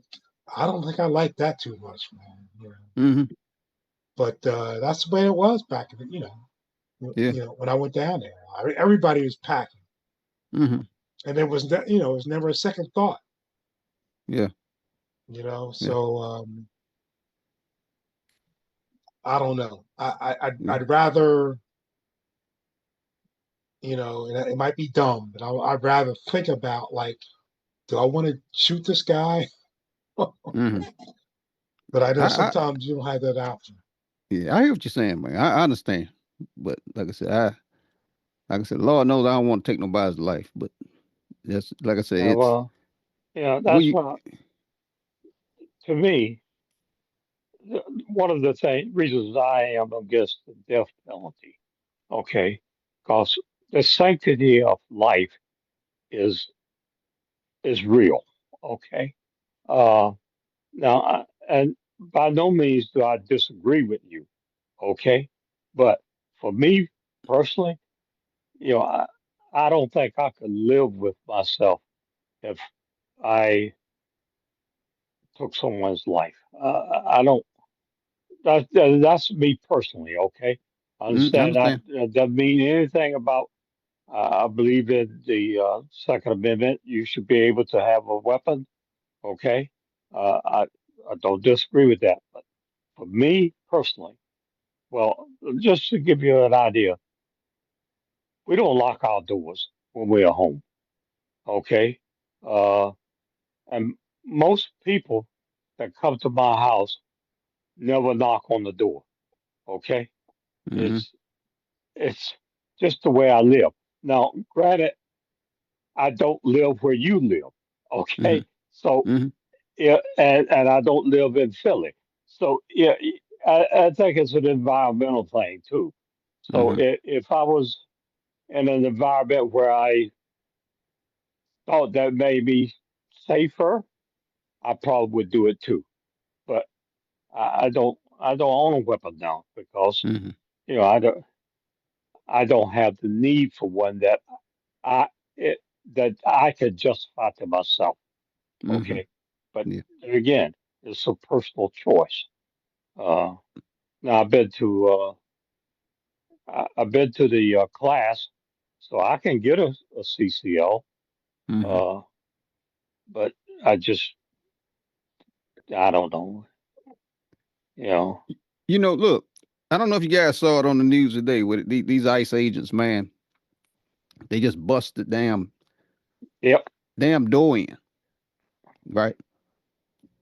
I don't think I like that too much, man. You know? Mm-hmm. But that's the way it was back in the, Yeah. you know, when I went down there. Everybody was packing, Mm-hmm. and it was, you know, it was never a second thought, Yeah. you know. Yeah. So I don't know. Yeah. I'd rather, you know, and it might be dumb, but I'd rather think about like, do I want to shoot this guy? Mm-hmm. But I know I sometimes you don't have that option. yeah, I hear what you're saying, man. I understand. But like I said, Lord knows I don't want to take nobody's life. But that's like I said, it's Well, that's we what, to me, one of the reasons I am against the death penalty. Okay, because the sanctity of life is is real. Okay. Uh, and by no means do I disagree with you. Okay, but for me personally, you know, I don't think I could live with myself if I took someone's life. I don't. That's me personally. Okay, I I understand understand. that doesn't mean anything about. I believe in the Second Amendment. You should be able to have a weapon. Okay, uh, I I don't disagree with that. But for me personally, well, just to give you an idea, we don't lock our doors when we're home. Okay, uh, and most people that come to my house never knock on the door. Okay, Mm-hmm. it's it's just the way I live. Now, granted, I don't live where you live. Mm-hmm. Okay, so Mm-hmm. yeah, and I don't live in Philly. So yeah, I think it's an environmental thing too. So Mm-hmm. if I was in an environment where I thought that made me safer, I probably would do it too. But I don't own a weapon now because Mm-hmm. you know I don't have the need for one I it, that I could justify to myself. Mm-hmm. Okay, but Yeah. again, it's a personal choice. Uh, now I've been to the class, so I can get a CCL. Mm-hmm. Uh, but I just I don't know. You know. Look, I don't know if you guys saw it on the news today with these ICE agents, man. They just busted Yep. damn door in, right?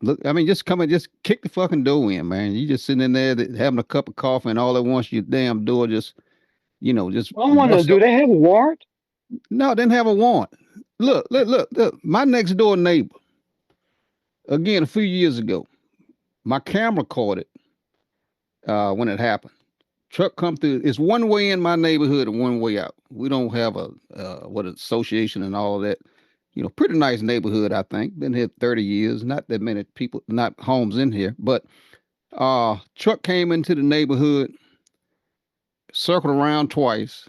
Look, I mean, just come and just kick the fucking door in, man. You just sitting in there having a cup of coffee, and all at once your damn door just Well, I wonder, bust do up. they have a warrant? No, didn't have a warrant. Look. My next door neighbor, again, a few years ago, my camera caught it when it happened. Truck come through. It's one way in my neighborhood and one way out. We don't have a association and all of that. Pretty nice neighborhood, I think. Been here 30 years. Not that many people, not homes in here, but truck came into the neighborhood, circled around twice,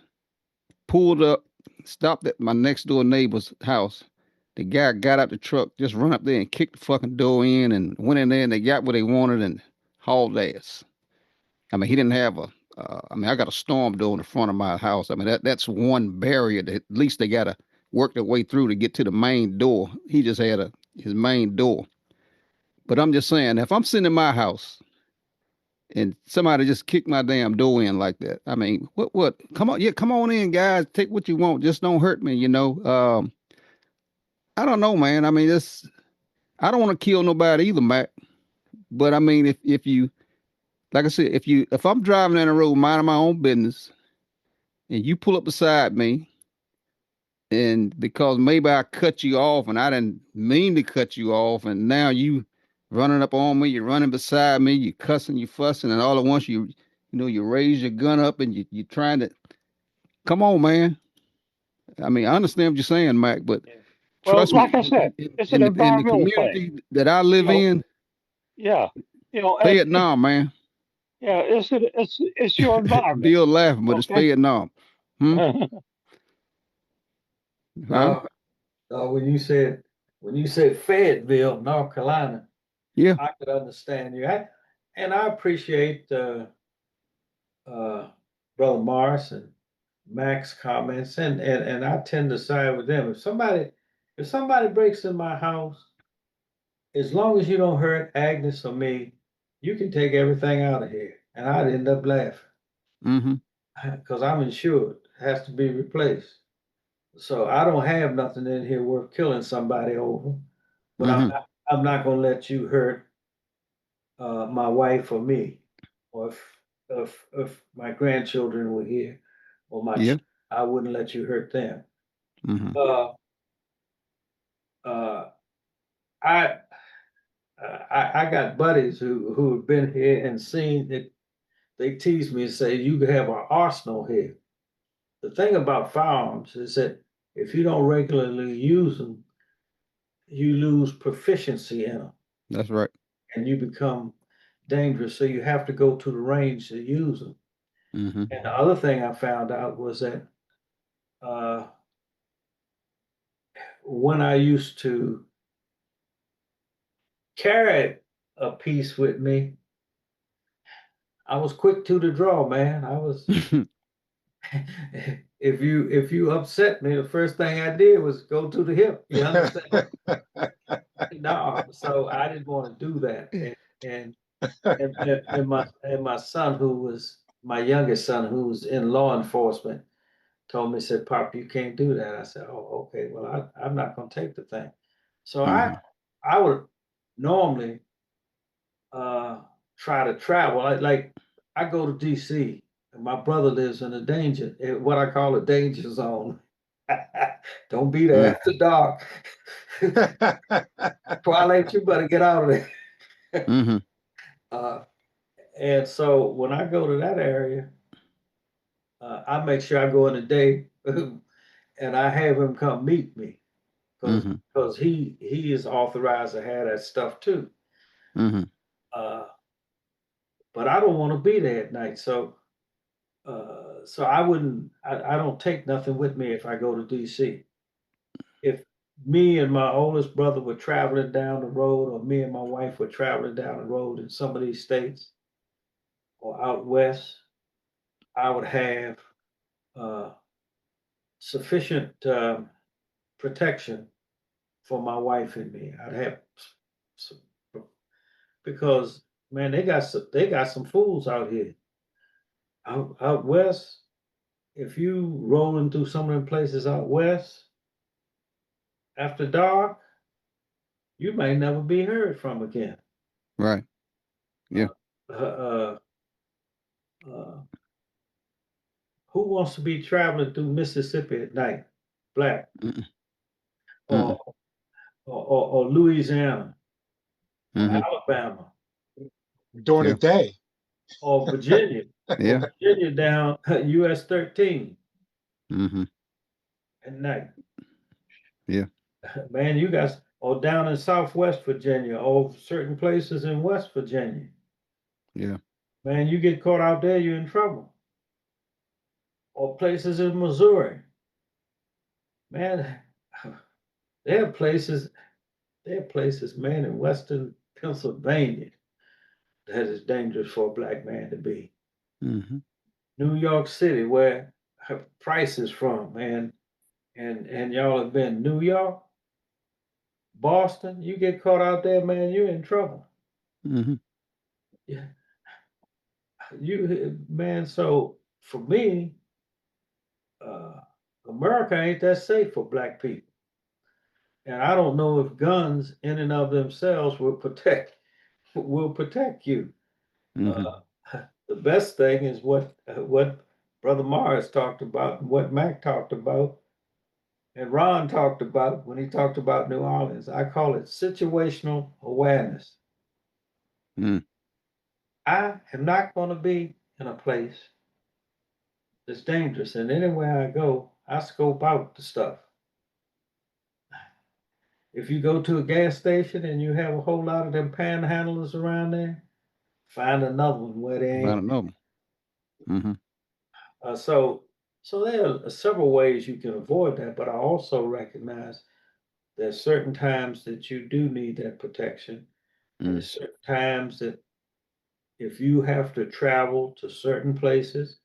pulled up, stopped at my next door neighbor's house. The guy got out the truck, just run up there and kicked the fucking door in and went in there and they got what they wanted and hauled ass. I mean, he didn't have I got a storm door in the front of my house. I mean, that's one barrier that at least they got to work their way through to get to the main door. He just had his main door. But I'm just saying, if I'm sitting in my house and somebody just kicked my damn door in like that, I mean, what? Come on, yeah, come on in, guys. Take what you want. Just don't hurt me. I don't know, man. I mean, I don't want to kill nobody either, Mac. But I mean, if you, like I said, if I'm driving down the road minding my own business and you pull up beside me, and because maybe I cut you off and I didn't mean to cut you off, and now you running up on me, you're running beside me, you cussing, you fussing, and all at once you raise your gun up and you trying to come on, man. I mean, I understand what you're saying, Mike, but Yeah. Well, trust me, like I said, it's an in the environmental thing. community that I You live know, in, yeah. pay it now, man. Yeah, it's your environment. Bill laughing, but it's Okay. pay it now. Hmm? Huh? No, no, when you said Fayetteville, North Carolina, Yeah. I could understand you. And I appreciate uh, Brother Morris and Mac's comments, and I tend to side with them. If somebody breaks in my house, as long as you don't hurt Agnes or me, you can take everything out of here. And I'd end up laughing Mm-hmm. because I'm insured, it has to be replaced. So I don't have nothing in here worth killing somebody over, but I'm Mm-hmm. not, I'm not going to let you hurt my wife or me, or if my grandchildren were here, or Yeah. I wouldn't let you hurt them. Mm-hmm. Uh, uh, I I got buddies who have been here and seen it. They tease me and say you could have an arsenal here. The thing about firearms is that if you don't regularly use them, you lose proficiency in them That's right. and you become dangerous. So you have to go to the range to use them. Mm-hmm. And the other thing I found out was that uh, when I used to carry a piece with me, I was quick to the draw, man. I was if you upset me, the first thing I did was go to the hip. You understand? No, so I didn't want to do that. And and my son, who was my youngest son, who was in law enforcement, told me, said, "Pop, you can't do that." I said, "Oh, okay. Well, I'm not going to take the thing." So I Mm-hmm. I would normally uh, try to travel. Like I go to DC, and my brother lives in a what I call a danger zone. Don't be there after dark. Twilight, you better get out of there. Mm-hmm. Uh, and so when I go to that area, I make sure I go in the day, and I have him come meet me because Mm-hmm. he is authorized to have that stuff too. Mm-hmm. Uh, but I don't want to be there at night, so I wouldn't. I don't take nothing with me if I go to DC. If me and my oldest brother were traveling down the road, or me and my wife were traveling down the road in some of these states or out west, I would have uh, sufficient protection for my wife and me. I'd have because Man, they got some fools out here. Out west, if you rolling through some of them places out west after dark, you may never be heard from again. Right. Yeah. Uh, uh, uh, who wants to be traveling through Mississippi at night? Black Mm-mm. or or Louisiana or Mm-hmm. Alabama During the Yeah. day. or Virginia Yeah. down US 13 Mm-hmm. at night. Yeah. Man, you guys or down in Southwest Virginia or certain places in West Virginia. Yeah. Man, you get caught out there, you're in trouble. Or places in Missouri. Man, there are places, man, in Western Pennsylvania that is dangerous for a black man to be. Mm-hmm. New York City, where Price is from, man, and y'all have been New York, Boston. You get caught out there, man, you're in trouble. Mm-hmm. Yeah, you man. So for me, uh, America ain't that safe for black people, and I don't know if guns in and of themselves will protect you. Mm-hmm. Uh, the best thing is what Brother Morris talked about, and what Mac talked about, and Ron talked about when he talked about New Orleans. I call it situational awareness. Mm. I am not going to be in a place that's dangerous, and anywhere I go, I scope out the stuff. If you go to a gas station and you have a whole lot of them panhandlers around there, find another one where they About ain't. another. Mm-hmm. So, so there are several ways you can avoid that, but I also recognize there's certain times that you do need that protection, and Mm. there's certain times that if you have to travel to certain places,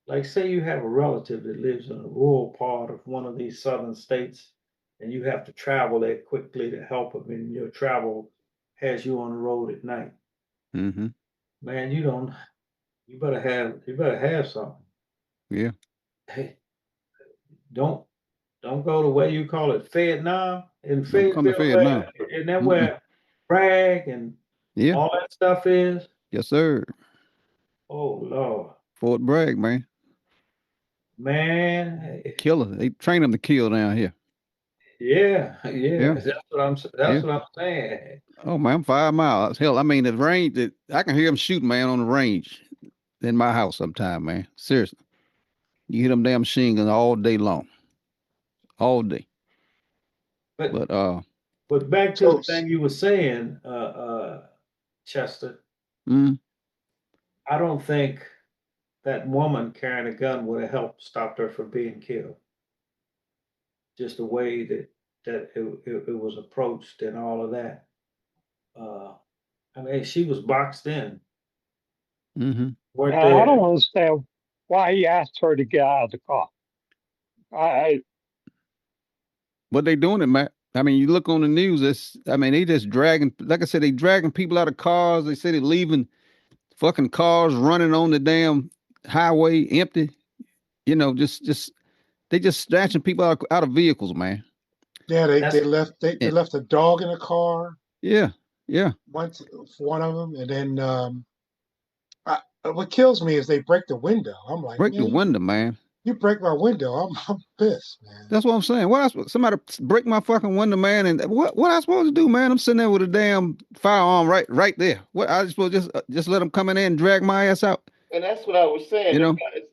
like say you have a relative that lives in a rural part of one of these southern states, and you have to travel there quickly to help them, and your travel has you on the road at night. Mm-hmm. Man, you better have something. Yeah. Hey, don't don't go to where you call it Vietnam in Don't come to Fayetteville, Vietnam. where and that Mm-mm. where brag and Yeah. all that stuff is. Yes, sir. Oh Lord, Fort Bragg, man. man, Killer. They train them to kill down here. yeah, yeah. Yeah. That's Yeah. what I'm saying. Oh man, I'm 5 miles. Hell, I mean the range that I can hear them shooting, man, on the range in my house sometime, man. Seriously. You hear them damn machine guns all day long. All day. But But but back to the So thing you were saying, Chester. mm, I don't think that woman carrying a gun would have helped stop her from being killed. Just the way it was approached and all of that. Uh, I mean, she was boxed in, mm-hmm. weren't Now, I there? don't understand why he asked her to get out of the car. I What they doing it, Matt? I mean, you look on the news, I mean, they just dragging, like I said, they dragging people out of cars. They say they leaving fucking cars running on the damn highway empty. Just they just snatching people out of vehicles, man. yeah, they That's left they And, left a dog in the car. yeah, yeah. One of them, and then what kills me is they break the window. I'm like, Break the man, window, man. you break my window, I'm pissed, man. That's what I'm saying. Somebody break my fucking window, man, and what I supposed to do, man? I'm sitting there with a damn firearm right there. What I supposed to just let them come in there and drag my ass out? And that's what I was saying. You Them know? guys,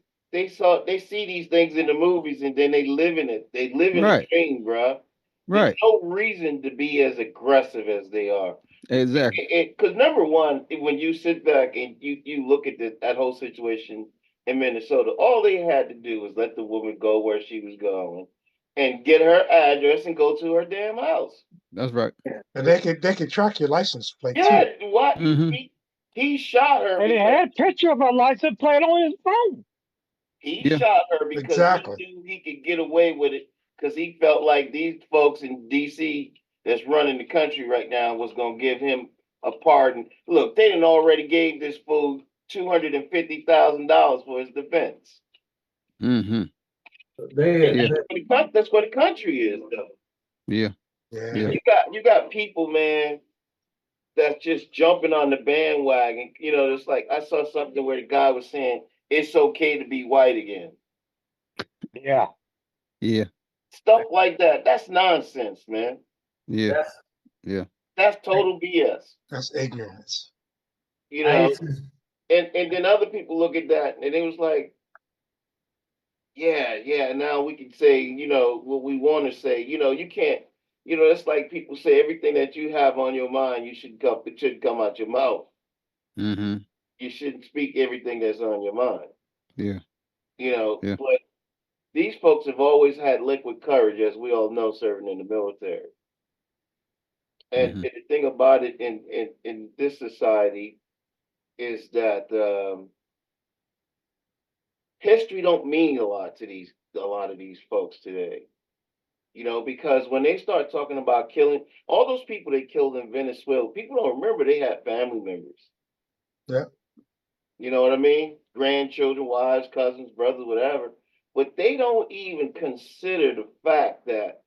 they see these things in the movies and then they live in it. They live in the Right, dream, bro. There's right, no reason to be as aggressive as they are. exactly. Because number one, when you sit back and you look at that whole situation in Minnesota, all they had to do was let the woman go where she was going and get her address and go to her damn house. That's right. And they could track your license plate Yeah, too. what Mm-hmm. he shot her and he because had a picture of her license plate on his phone. he Yeah, shot her because he Exactly. knew he could get away with it because he felt like these folks in D.C. that's running the country right now was gonna give him a pardon. Look, they done already gave this fool $250,000 for his defense. Mm-hmm. They, Yeah. That's what the country is, though. Yeah. Yeah. Yeah. You got people, man, that's just jumping on the bandwagon. You know, it's like I saw something where the guy was saying it's okay to be white again. Yeah. Yeah. Stuff like that. That's nonsense, man. Yeah. that's Yeah. That's total BS. That's ignorance. You I know, used to, and then other people look at that and it was like, yeah, now we can say, you know, what we want to say. You know, you can't, you know, it's like people say everything that you have on your mind, it should come out your mouth. Mm-hmm. You shouldn't speak everything that's on your mind. Yeah. You know, Yeah. but these folks have always had liquid courage, as we all know, serving in the military. And Mm-hmm. the thing about it in this society is that history don't mean a lot of these folks today. You know, because when they start talking about killing all those people they killed in Venezuela, people don't remember they had family members. Yeah. You know what I mean? Grandchildren, wives, cousins, brothers, whatever. But they don't even consider the fact that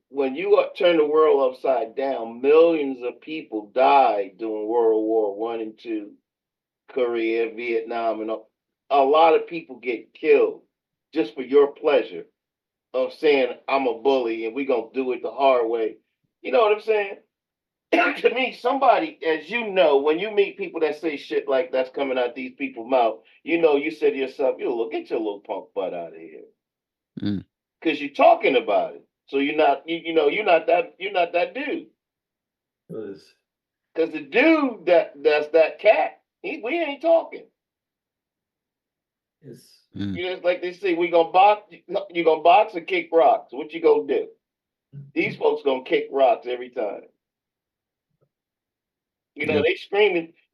when you turn the world upside down, millions of people died during World War One and Two, Korea, Vietnam, and a lot of people get killed just for your pleasure of saying I'm a bully and we're gonna do it the hard way. You know what I'm saying? To me, somebody, as you know, when you meet people that say shit like that's coming out these people's mouth, you know, you say to yourself, "You look, get your little punk butt out of here," Mm. because you're talking about it. So you're not, you know, you're not that dude. was, Because the dude that's that cat, we ain't talking. it's, Mm. You know, it's like they say, we gonna box. You gonna box or kick rocks? What you gonna do? These folks gonna kick rocks every time. You know, Yeah.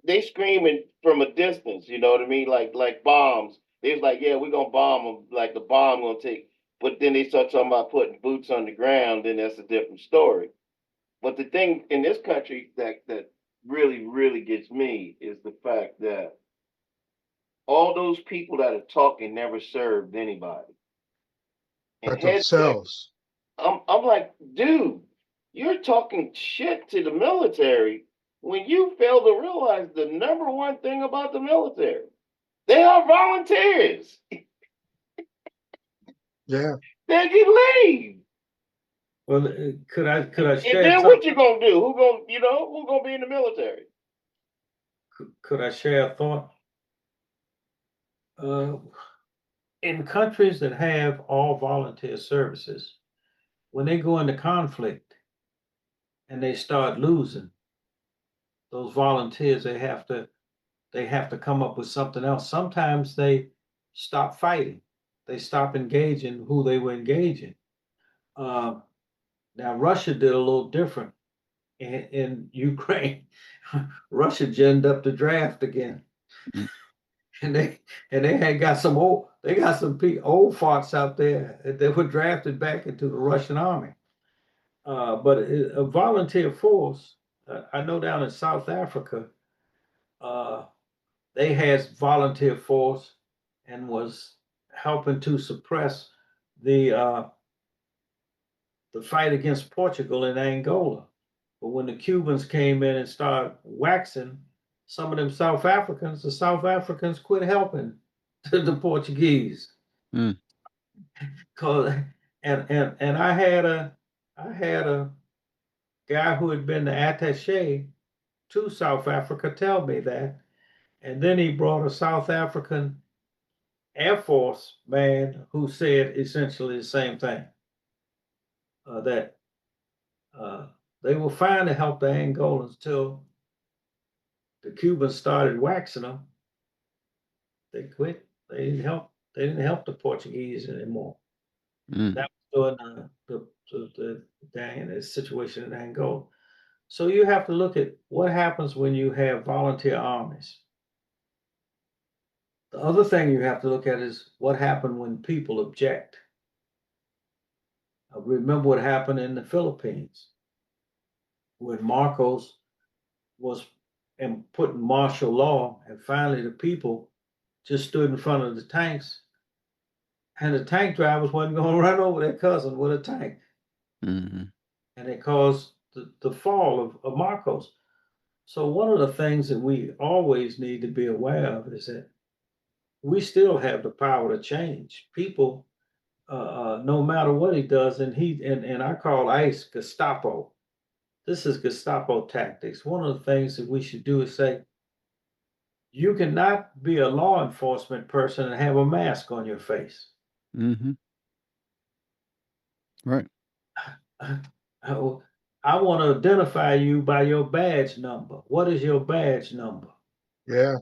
they screaming from a distance. You know what I mean? Like bombs. They was like, yeah, we're gonna bomb them. Like the bomb gonna take. But then they start talking about putting boots on the ground. Then that's a different story. But the thing in this country that really gets me is the fact that all those people that are talking never served anybody. And But heads back, themselves. I'm like, dude, you're talking shit to the military when you fail to realize the number one thing about the military. They are volunteers. Yeah. They can leave. well, could I And share then some? what you gonna do? Who gonna be in the military? Could I share a thought? Uh, in countries that have all volunteer services, when they go into conflict and they start losing, those volunteers they have to come up with something else. Sometimes they stop fighting, they stop engaging who they were engaging. Uh, Now Russia did a little different in Ukraine. Russia ginned up the draft again, Mm. and they had got some old farts out there that were drafted back into the Russian army. But a volunteer force, I know down in South Africa, uh, they had volunteer force and was helping to suppress the uh, the fight against Portugal in Angola. But when the Cubans came in and started waxing some of them the South Africans quit helping the Portuguese. Mm. Cause and I had a guy who had been the attaché to South Africa tell me that. And then he brought a South African Air Force man who said essentially the same thing, that uh, they were fine to help the Angolans till the Cubans started waxing them. They quit. They didn't help. They didn't help the Portuguese anymore. Mm. That was during the situation in Angola. So you have to look at what happens when you have volunteer armies. The other thing you have to look at is what happened when people object. Remember what happened in the Philippines when Marcos was and putting martial law, and finally the people just stood in front of the tanks, and the tank drivers wasn't going to run over their cousin with a tank, Mm-hmm. and it caused the fall of Marcos. So one of the things that we always need to be aware of is that we still have the power to change people, no matter what he does. And I call ICE Gestapo. This is Gestapo tactics. One of the things that we should do is say, you cannot be a law enforcement person and have a mask on your face. Mm-hmm. Right. I want to identify you by your badge number. What is your badge number? Yeah.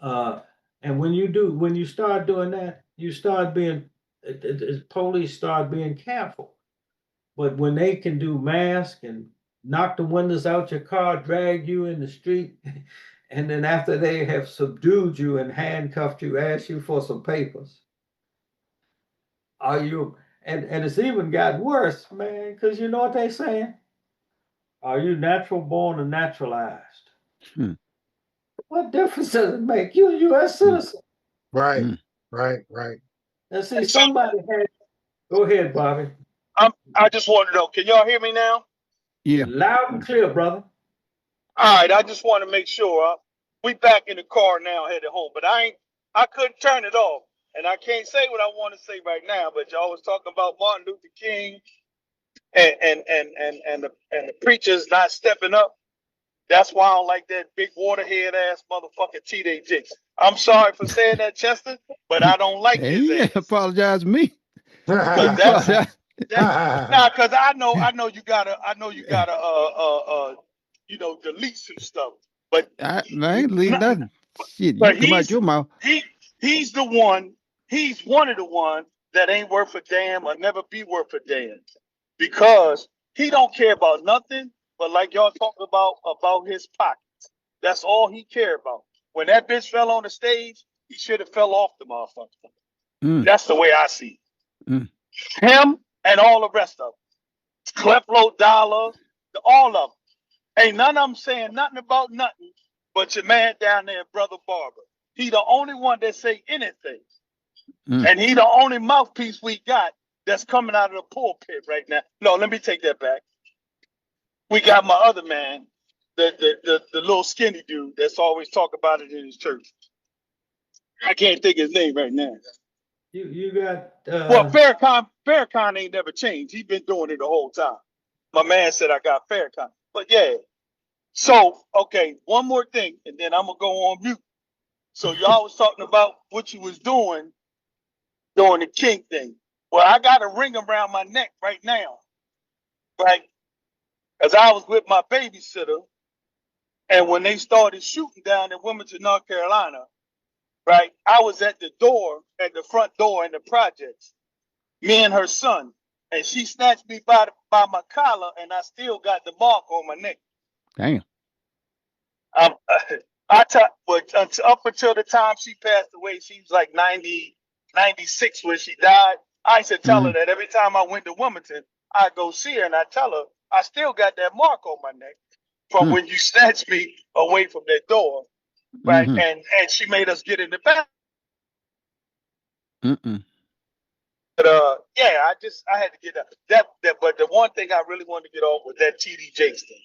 And when you start doing that, you start being, police start being careful. But when they can do mask and knock the windows out your car, drag you in the street, and then after they have subdued you and handcuffed you, ask you for some papers. Are you, and it's even got worse, man, because you know what they saying? Are you natural born or naturalized? Hmm. What difference does it make? You're a U.S. citizen. Right. Mm. Right. And see, somebody had, go ahead, Bobby. I just want to know, can y'all hear me now? Yeah. Loud and clear, brother. All right, I just want to make sure we back in the car now headed home, but I couldn't turn it off, and I can't say what I want to say right now. But y'all was talking about Martin Luther King and the preachers not stepping up. That's why I don't like that big waterhead ass motherfucker T.D. Jakes. I'm sorry for saying that, Chester, but I don't like Hey, his yeah, ass. apologize to me. Cause Apologize. cause I know you gotta delete some stuff. But I ain't leave nothing. Shit, you but come out your mouth. he's one of the ones that ain't worth a damn or never be worth a damn. Because he don't care about nothing but like y'all talking about his pockets. That's all he cared about. When that bitch fell on the stage, he should have fell off the motherfucker. Mm. That's the way I see it. Mm. Him and all the rest of them. Creflo Dollar, all of them. Ain't none of them saying nothing about nothing but your man down there, Brother Barber. He the only one that say anything. Mm. And he the only mouthpiece we got that's coming out of the pulpit right now. No, let me take that back. We got my other man, the little skinny dude that's always talk about it in his church. I can't think his name right now. You got Well, Farrakhan ain't never changed. He's been doing it the whole time. My man said I got Farrakhan. But yeah. So, okay, one more thing, and then I'm gonna go on mute. So y'all was talking about what you was doing during the King thing. Well, I got a ring around my neck right now, right? Because I was with my babysitter, and when they started shooting down in Wilmington, North Carolina, right? I was at the door, at the front door in the projects, me and her son, and she snatched me by my collar, and I still got the mark on my neck. Damn. But up until the time she passed away, she was like 90, 96 when she died. I used to tell her that every time I went to Wilmington, I go see her and I tell her I still got that mark on my neck from when you snatched me away from that door, right? Mm-hmm. And she made us get in the back. Mm-mm. But yeah, I had to get that. But the one thing I really wanted to get off was that T.D. Jakes thing.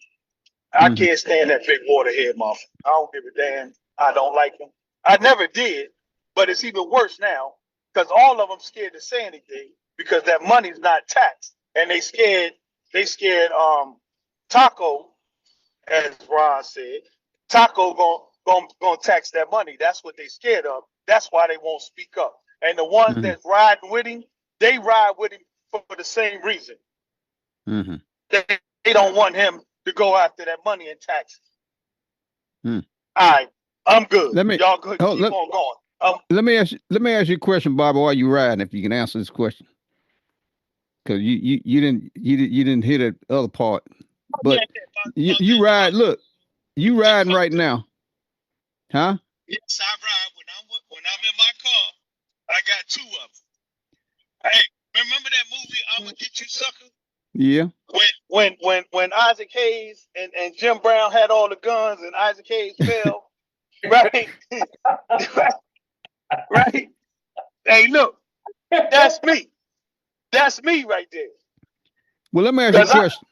I can't stand that big waterhead motherfucker. I don't give a damn. I don't like him. I never did, but it's even worse now because all of them scared to say anything because that money's not taxed, and they scared Taco, as Ron said, Taco gonna tax that money. That's what they scared of. That's why they won't speak up. And the ones that's riding with him, they ride with him for the same reason. Mm-hmm. They don't want him to go after that money and taxes. Mm. All right, I'm good. Let me Y'all good. Keep on going. Let me ask you a question, Bobby, while you riding, if you can answer this question. Because you didn't hear the other part. But you ride, look, you riding right now. Huh? Yes, I ride when I'm in my car. I got two of them. Hey, remember that movie, I'ma Get You Sucker? Yeah. When Isaac Hayes and Jim Brown had all the guns and Isaac Hayes fell, right? Right? Hey, look, that's me. That's me right there. Well, let me ask you a Cause question.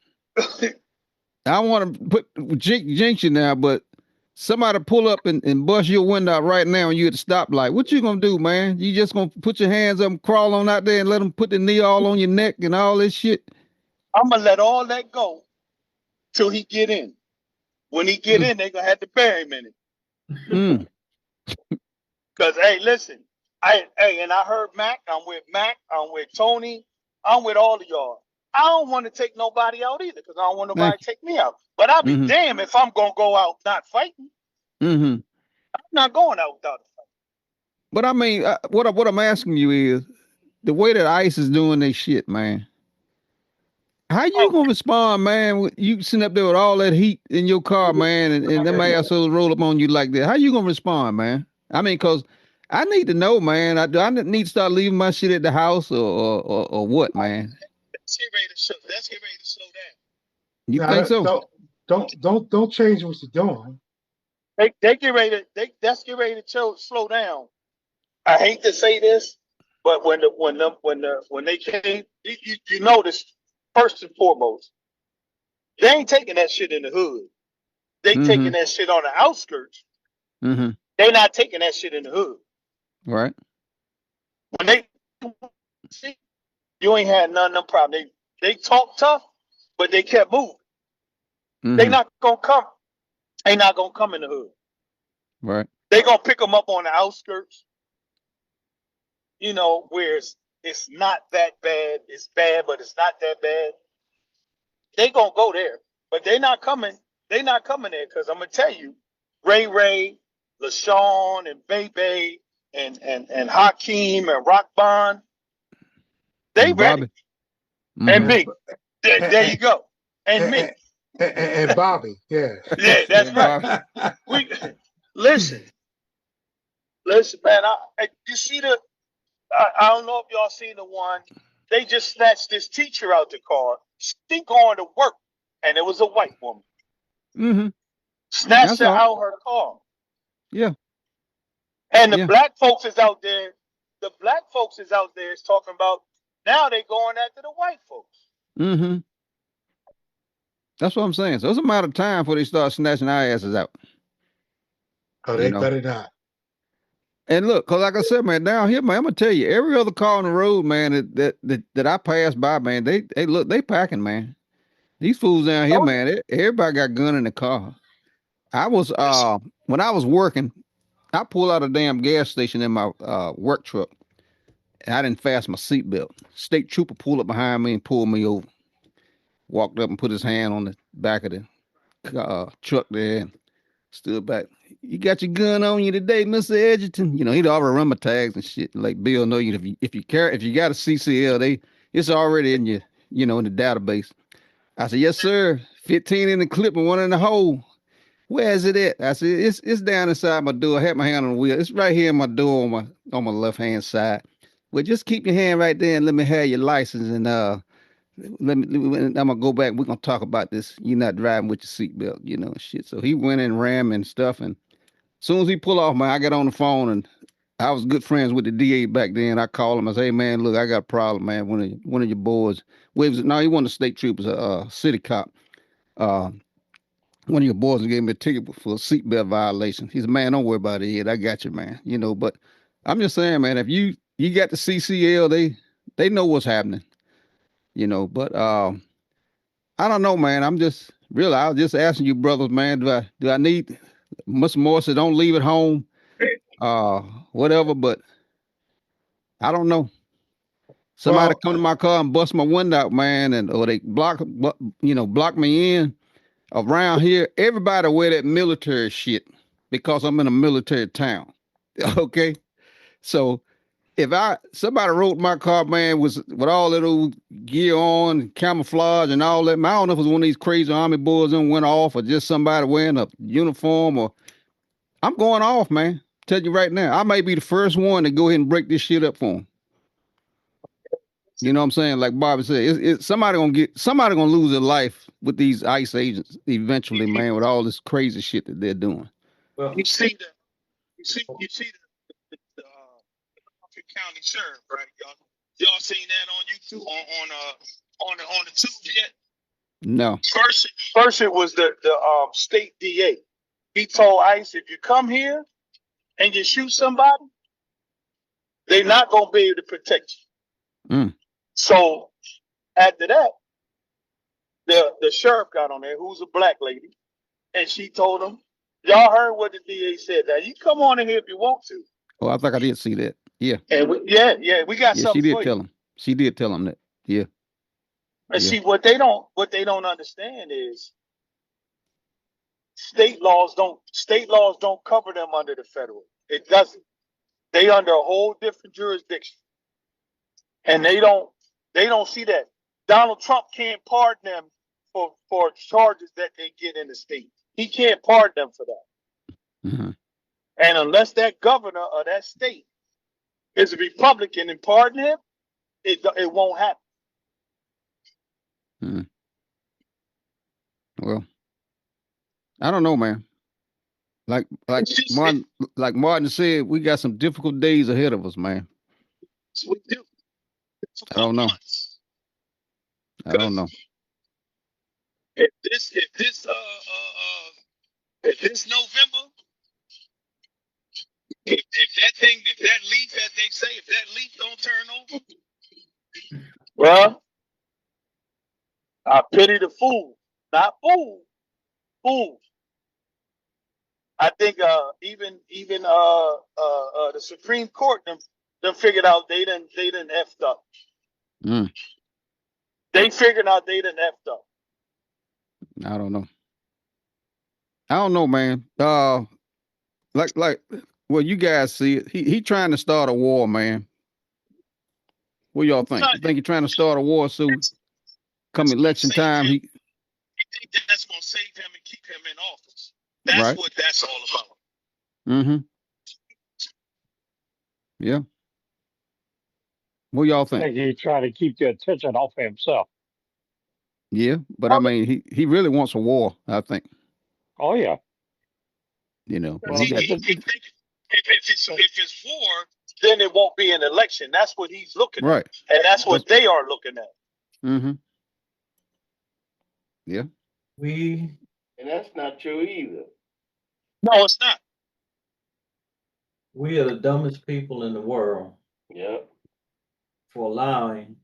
I I want to put jinx you now, but somebody pull up and bust your window out right now and you at the stoplight. What you gonna do, man? You just gonna put your hands up and crawl on out there and let them put the knee all on your neck and all this shit? I'm gonna let all that go till he get in. When he get Mm, in, they gonna have to bury him in it. mm, Cause hey, listen, and I heard Mac. Mac. I'm with Tony. I'm with all of y'all. I don't want to take nobody out either, cause I don't want nobody thank to take me out. But I'll you. be damned if I'm gonna go out not fighting. Mm-hmm. I'm not going out without a fight. But I mean, what I'm asking you is the way that ICE is doing their shit, man. How you Oh, gonna respond, man? You sitting up there with all that heat in your car, man, and them assholes roll up on you like that. How you gonna respond, man? I mean, cause I need to know, man. I need to start leaving my shit at the house or what, man? that's get ready to show. That's get ready to slow down. You Now, think so? don't change what you're doing. They get ready to that's get ready to slow down. I hate to say this, but when they came, you notice first and foremost, they ain't taking that shit in the hood. They Mm-hmm. taking that shit on the outskirts. Mm-hmm. They not taking that shit in the hood. Right. When they you ain't had none of them problems. They talk tough, but they kept moving. They Mm-hmm. not gonna come. They not gonna come in the hood. Right. They gonna pick them up on the outskirts. Where it's not that bad. It's bad, but it's not that bad. They gonna go there, but they not coming. They not coming there because I'm gonna tell you, Ray, LaShawn, and Bebe, and Hakeem and Rock Bond, they And ready. Bobby. And Mm-hmm. And me, there you and, go. And me, and, and Bobby, yeah. yeah, that's And right. Bobby. We listen, man. You see I don't know if y'all seen the one. They just snatched this teacher out the car. She going to work, and it was a white woman. Mm-hmm. Snatched That's her all. out her car. Yeah. And the Yeah. black folks is out there. The black folks is out there is talking about now they going after the white folks. Mm-hmm. That's what I'm saying. So it's a matter of time before they start snatching our asses out. Oh, You they know. better not. And look, cause like I said, man, down here, man, I'm gonna tell you, every other car on the road, man, that I pass by, man, they look, they packing, man. These fools down here, Oh, man, everybody got a gun in the car. I was listen, when I was working, I pulled out a damn gas station in my work truck, and I didn't fasten my seatbelt. State trooper pulled up behind me and pulled me over. Walked up and put his hand on the back of the truck there and stood back. You got your gun on you today, Mr. Edgerton. You know, he'd already run my tags and shit. Like Bill know you if you got a CCL, it's already in your, in the database. I said, yes, sir. 15 in the clip and one in the hole. Where is it at? I said, it's down inside my door. I had my hand on the wheel. It's right here in my door on my left hand side. Well, just keep your hand right there and let me have your license and I'm gonna go back. We're gonna talk about this. You're not driving with your seatbelt, shit. So he went and ran and stuff, and as soon as he pulled off, man, I got on the phone and I was good friends with the DA back then. I called him. I said, "Hey, man, look, I got a problem, man. One of your boys, no, he wasn't a state trooper, a city cop. Uh, one of your boys gave me a ticket for a seatbelt violation. He said, man, don't worry about it. Yet. I got you, man. But I'm just saying, man, if you got the CCL, they know what's happening, But I don't know, man. I was just asking you, brothers, man. Do I need Mr. Moore said don't leave it home, uh, whatever. But I don't know. Somebody Well, come to my car and bust my window out, man, or they block me in. Around here, everybody wear that military shit because I'm in a military town. Okay, so if somebody wrote my car, man, was with all that old gear on, camouflage and all that, man, I don't know if it was one of these crazy army boys and went off or just somebody wearing a uniform or I'm going off, man. Tell you right now, I may be the first one to go ahead and break this shit up for them. You know what I'm saying? Like Bobby said, somebody gonna lose their life with these ICE agents eventually, man. With all this crazy shit that they're doing. Well, you see the Suffolk County Sheriff, right? Y'all seen that on YouTube on the tube yet? No. First it was the state DA. He told ICE, if you come here and you shoot somebody, they're not gonna be able to protect you. Mm. So after that, the sheriff got on there, who's a black lady, and she told him, y'all heard what the DA said. Now you come on in here if you want to. Oh, I think I did see that. Yeah. And we got Yeah, something she did for tell you. him. She did tell him that. Yeah. And see, what they don't understand is state laws don't cover them under the federal. It doesn't. They under a whole different jurisdiction. And they don't see that. Donald Trump can't pardon them for charges that they get in the state. He can't pardon them for that. Mm-hmm. And unless that governor of that state is a Republican and pardon him, it won't happen. Mm-hmm. Well, I don't know, man. Like Martin said, we got some difficult days ahead of us, man. We do. I don't know. I don't know. If this November, if that leaf, as they say, if that leaf don't turn over, well, I pity the fool, not fool, fool. I think even the Supreme Court them figured out they didn't effed up. Mm. They figured out they didn't effed up. I don't know. I don't know, man. Like well, you guys see it. He trying to start a war, man. What y'all think? You think he's trying to start a war soon? Come election time, he think that's gonna save him and keep him in office. That's right. What that's all about. Mm-hmm. Yeah. What y'all think? I think he's trying to keep the attention off of himself. Yeah, but I mean, he really wants a war, I think. Oh yeah. You know, Well, if it's war, then it won't be an election. That's what he's looking right. at, and that's what they are looking at. Mm-hmm. Yeah. And that's not true either. No, it's not. We are the dumbest people in the world. Yep. For allowing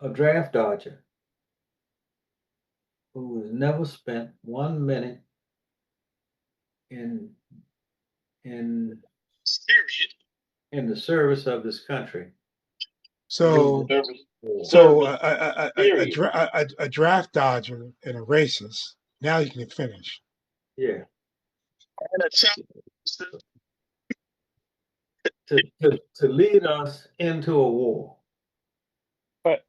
a draft dodger who has never spent 1 minute in the service of this country. So a draft dodger and a racist. Now you can finish. Yeah. And a to lead us into a war. But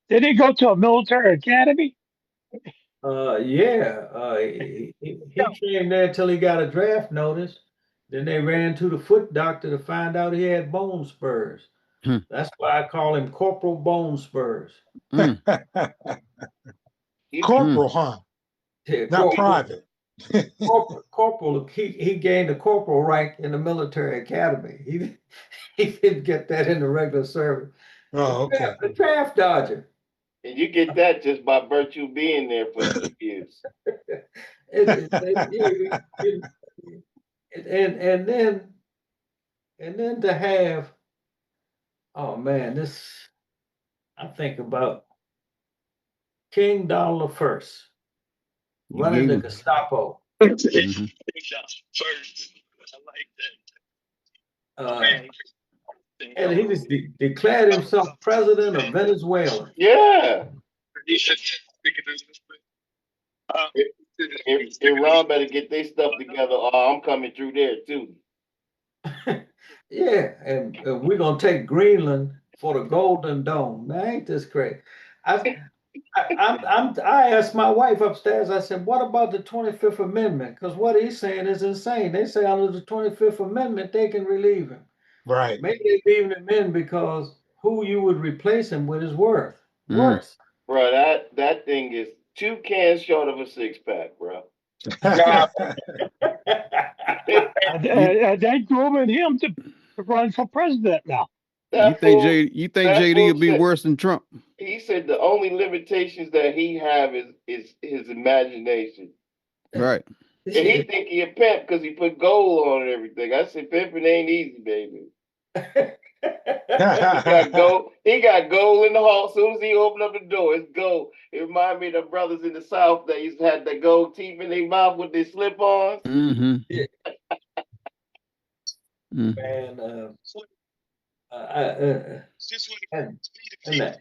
did he go to a military academy? He came there until he got a draft notice. Then they ran to the foot doctor to find out he had bone spurs. That's why I call him Corporal Bone Spurs. Corporal, huh? Yeah, not private. Corporal. He gained a corporal rank in the military academy. He didn't get that in the regular service. Oh, okay. A draft dodger. And you get that just by virtue of being there for 2 years. And then to have, oh man, this I think about King Donald I running the Gestapo. Mm-hmm. I like that. And he was declared himself president of Venezuela. Yeah. Iran better get their stuff together, or I'm coming through there too. Yeah, and we're gonna take Greenland for the Golden Dome. Now, ain't this great? I asked my wife upstairs. I said, "What about the 25th Amendment?" Because what he's saying is insane. They say under the 25th Amendment they can relieve him. Right. Maybe they leaving him in because who you would replace him with is worse. Bro, that thing is 2 cans short of a 6 pack, bro. Nah, You They grooming him to run for president now. you That think fool, J you think that JD fool will be said worse than Trump? he said the only limitations that he have is his imagination. Right. And he think he a pimp because he put gold on and everything. I said pimping ain't easy, baby. He got gold. He got gold in the hall. As soon as he opened up the door, it's gold. It reminded me of the brothers in the South that used to have the gold teeth in their mouth with their slip-ons. Mm-hmm. Yeah. Mm-hmm.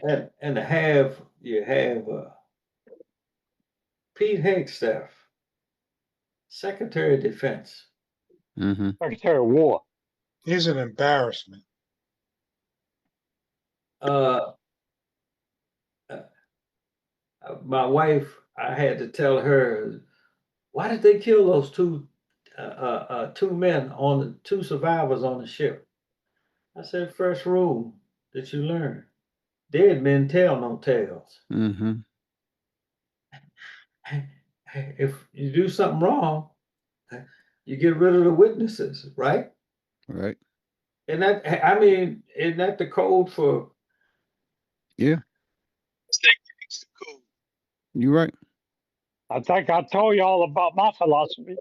Man, and to have you have Pete Hegseth, Secretary of Defense. Mm-hmm. Secretary of War. He's an embarrassment. Uh, uh, my wife, I had to tell her, why did they kill those two men two survivors on the ship? I said, first rule that you learn: dead men tell no tales. Mm-hmm. If you do something wrong, you get rid of the witnesses, right? Right. And that, I mean, isn't that the code for? Yeah. You're right. I think I told you all about my philosophy.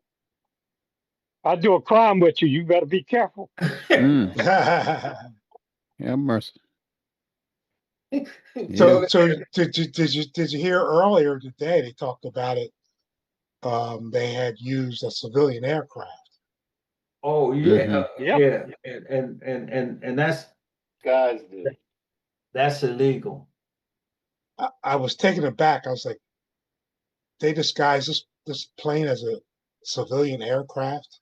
I do a crime with you. You better be careful. Mm. so, Have mercy. Yeah. so did you hear earlier today? They talked about it. They had used a civilian aircraft. Oh Mm-hmm. yeah, Yep. yeah, and Guys do. that's illegal. I was taken aback. I was like, they disguised this plane as a civilian aircraft.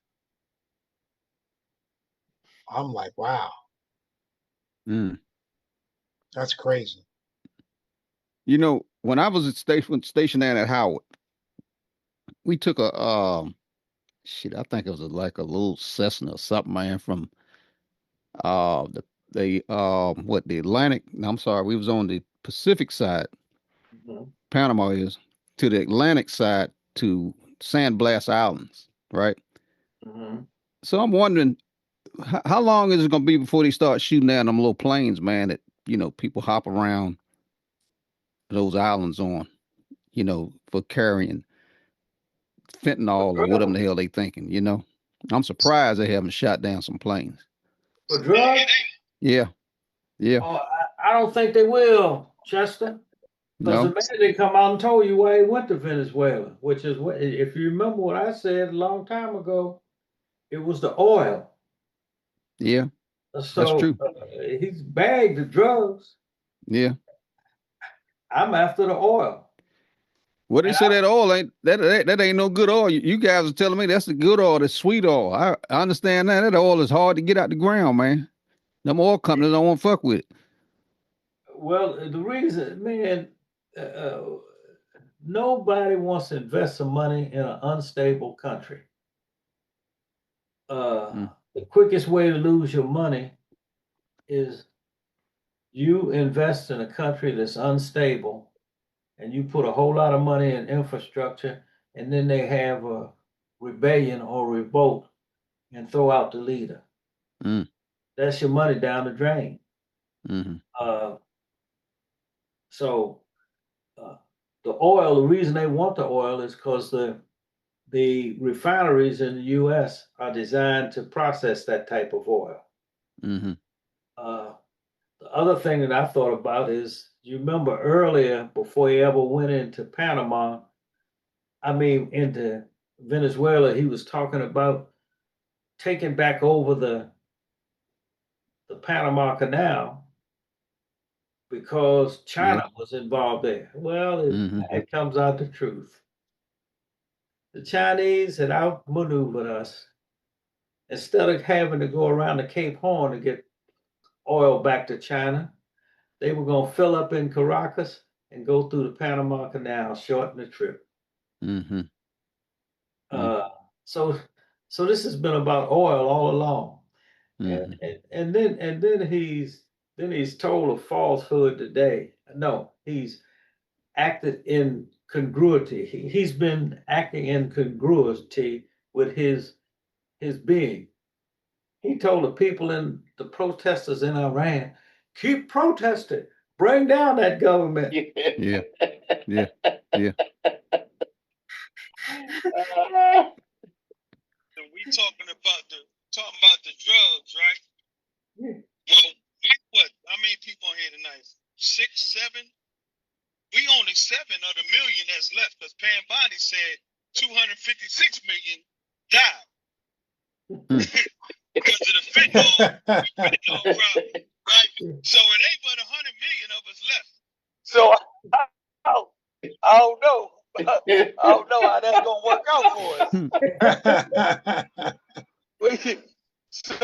I'm like, wow, Mm. that's crazy. You know, when I was stationed there at Howard, we took a shit. I think it was like a little Cessna or something, man, from the Atlantic. No, I'm sorry, we was on the Pacific side. Mhm. Panama is to the Atlantic side to Sandblast Islands, right? Mhm. So I'm wondering how long is it gonna be before they start shooting down them little planes, man? That people hop around those islands on, for carrying For fentanyl or whatever the drugs, hell they thinking. I'm surprised they haven't shot down some planes. for drugs. Yeah, yeah, Oh, I don't think they will, Chester, because the no, man didn't come out and told you why he went to Venezuela, which is what, if you remember what I said a long time ago, it was the oil. yeah, that's So true. he's bagged the drugs. Yeah. I'm after the oil. What they And say that oil ain't that ain't no good oil. You guys are telling me that's the good oil, the sweet oil. I understand that. That oil is hard to get out the ground, man. Them oil companies don't want to fuck with it. well, the reason, man, nobody wants to invest some money in an unstable country. Mm, The quickest way to lose your money is you invest in a country that's unstable and you put a whole lot of money in infrastructure, and then they have a rebellion or revolt and throw out the leader. mm, That's your money down the drain. mm, Uh, so uh, the oil, the reason they want the oil is because the refineries in the U.S. are designed to process that type of oil. mm, Uh, the other thing that I thought about is, you remember earlier, before he ever went into Panama, I mean, into Venezuela, he was talking about taking back over the Panama Canal because yeah. China was involved there. Well, Mm, it comes out the truth. The Chinese had outmaneuvered us. Instead of having to go around the Cape Horn to get oil back to China, they were going to fill up in Caracas and go through the Panama Canal, shorten the trip. mm, mm, Uh, so, so this has been about oil all along. Mm-hmm. And then he's told a falsehood today. No, he's acted in congruity. He's been acting in congruity with his being. He told the people and the protesters in Iran, keep protesting, bring down that government. Yeah. Yeah. Yeah. And we talking about the drugs, right? Yeah. Well, what? How many people on here tonight? 6, 7? We only 7 of the million that's left because Pam Bondi said 256 million died because of the fentanyl problem, right? So it ain't but 100 million of us left. So I don't know. I don't know how that's gonna work out for us. So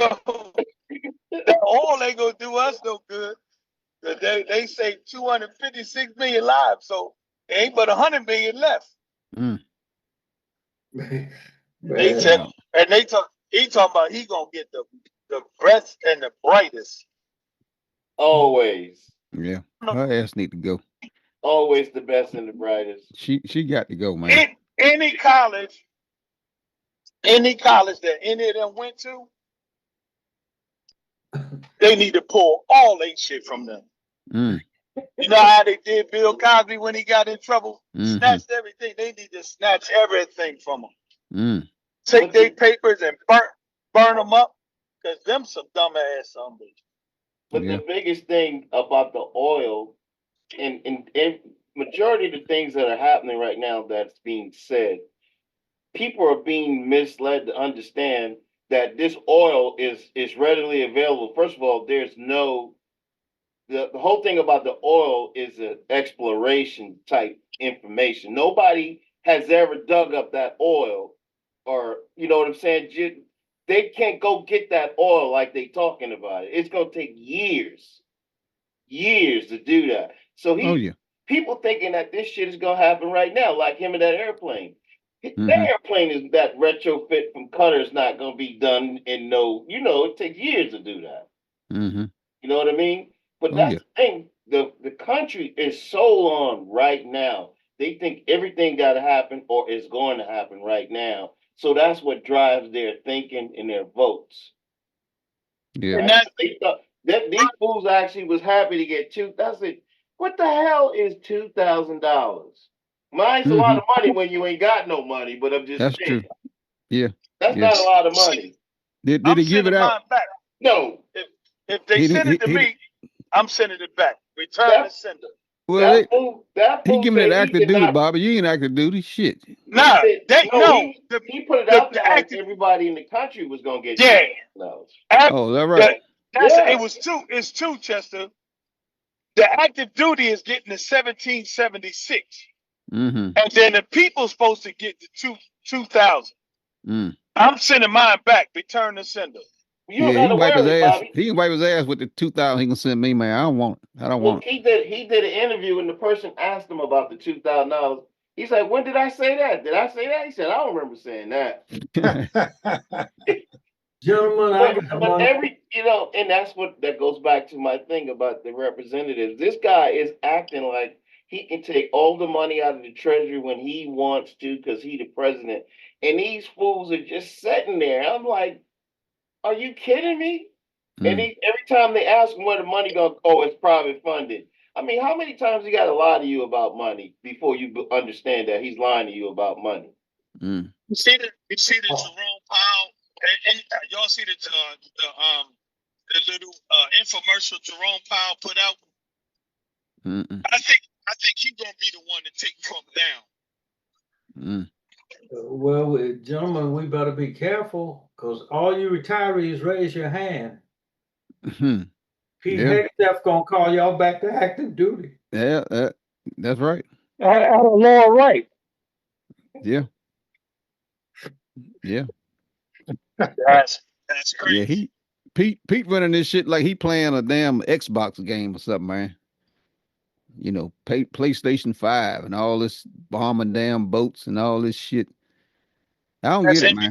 that oil ain't gonna do us no good. They say 256 million lives, so there ain't but 100 million left. Mm. They said, Wow. and he talking about he gonna get the best and the brightest. Always. Yeah. Her ass need to go. Always the best and the brightest. She got to go, man. Any college that any of them went to, they need to pull all that shit from them. Mm. You know how they did Bill Cosby when he got in trouble? Mm-hmm. Snatched everything. They need to snatch everything from him. Mm. Take their papers and burn them up, because them some dumbass zombies. But Yeah. the biggest thing about the oil and majority of the things that are happening right now that's being said, people are being misled to understand that this oil is readily available. First of all, there's no the whole thing about the oil is an exploration type information. Nobody has ever dug up that oil, or you know what I'm saying? They can't go get that oil like they talking about it. It's gonna take years to do that. So Oh yeah. people thinking that this shit is gonna happen right now, like him in that airplane. Mm-hmm. That airplane is that retrofit from Qatar is not gonna be done in no, it takes years to do that. Mm-hmm. You know what I mean? But Oh that's yeah. the thing. The country is so on right now. They think everything got to happen or is going to happen right now. So that's what drives their thinking and their votes. Yeah. And Right? They thought that these fools actually was happy to get two. That's it. What the hell is $2,000? Mine's a lot Mm-hmm. of money when you ain't got no money. But I'm just That's saying true. Yeah. that's Yeah. not a lot of money. Did I'm he give it sending out? mine back. No, If they send it to He me, I'm sending it back. Return the that sender. well that fool that he fool giving said it he active did duty, not. Bobby. You ain't active duty. Shit. He Nah, said they no. no He put it out the there like active. everybody in the country was gonna get Yeah, $2,000. Oh, is that right? it Yeah. was two. It's two, Chester. The active duty is getting the 1776, Mm-hmm. and then the people's supposed to get the 2,000. Mm. I'm sending mine back. Return the sender. You don't Yeah, he gotta can wipe his worry, ass. Bobby. He can wipe his ass with the 2,000 he can send me, man. I don't want it. I don't Well, want he did an interview and the person asked him about the $2,000. He's like, when did I say that? Did I say that? He said, I don't remember saying that. it. Gentlemen, I got But one. and that's what that goes back to my thing about the representatives. This guy is acting like he can take all the money out of the treasury when he wants to because he the president. And these fools are just sitting there. I'm like, are you kidding me? And Mm. every time they ask him where the money goes, oh, it's private funded. I mean, how many times he got to lie to you about money before you understand that he's lying to you about money? Mm. You see the Jerome Powell, and y'all see the little infomercial Jerome Powell put out. Mm-mm. I think he's gonna be the one to take Trump down. Mm. Well, gentlemen, we better be careful because all you retirees raise your hand. Mm-hmm. Pete Yeah. Hegseth gonna call y'all back to active duty. Yeah. That's right. At a lower rate. Yeah. Yeah. That's Yeah. crazy. Pete running this shit like he playing a damn Xbox game or something, man. PlayStation 5 and all this bombing damn boats and all this shit. I don't That's get it, in man.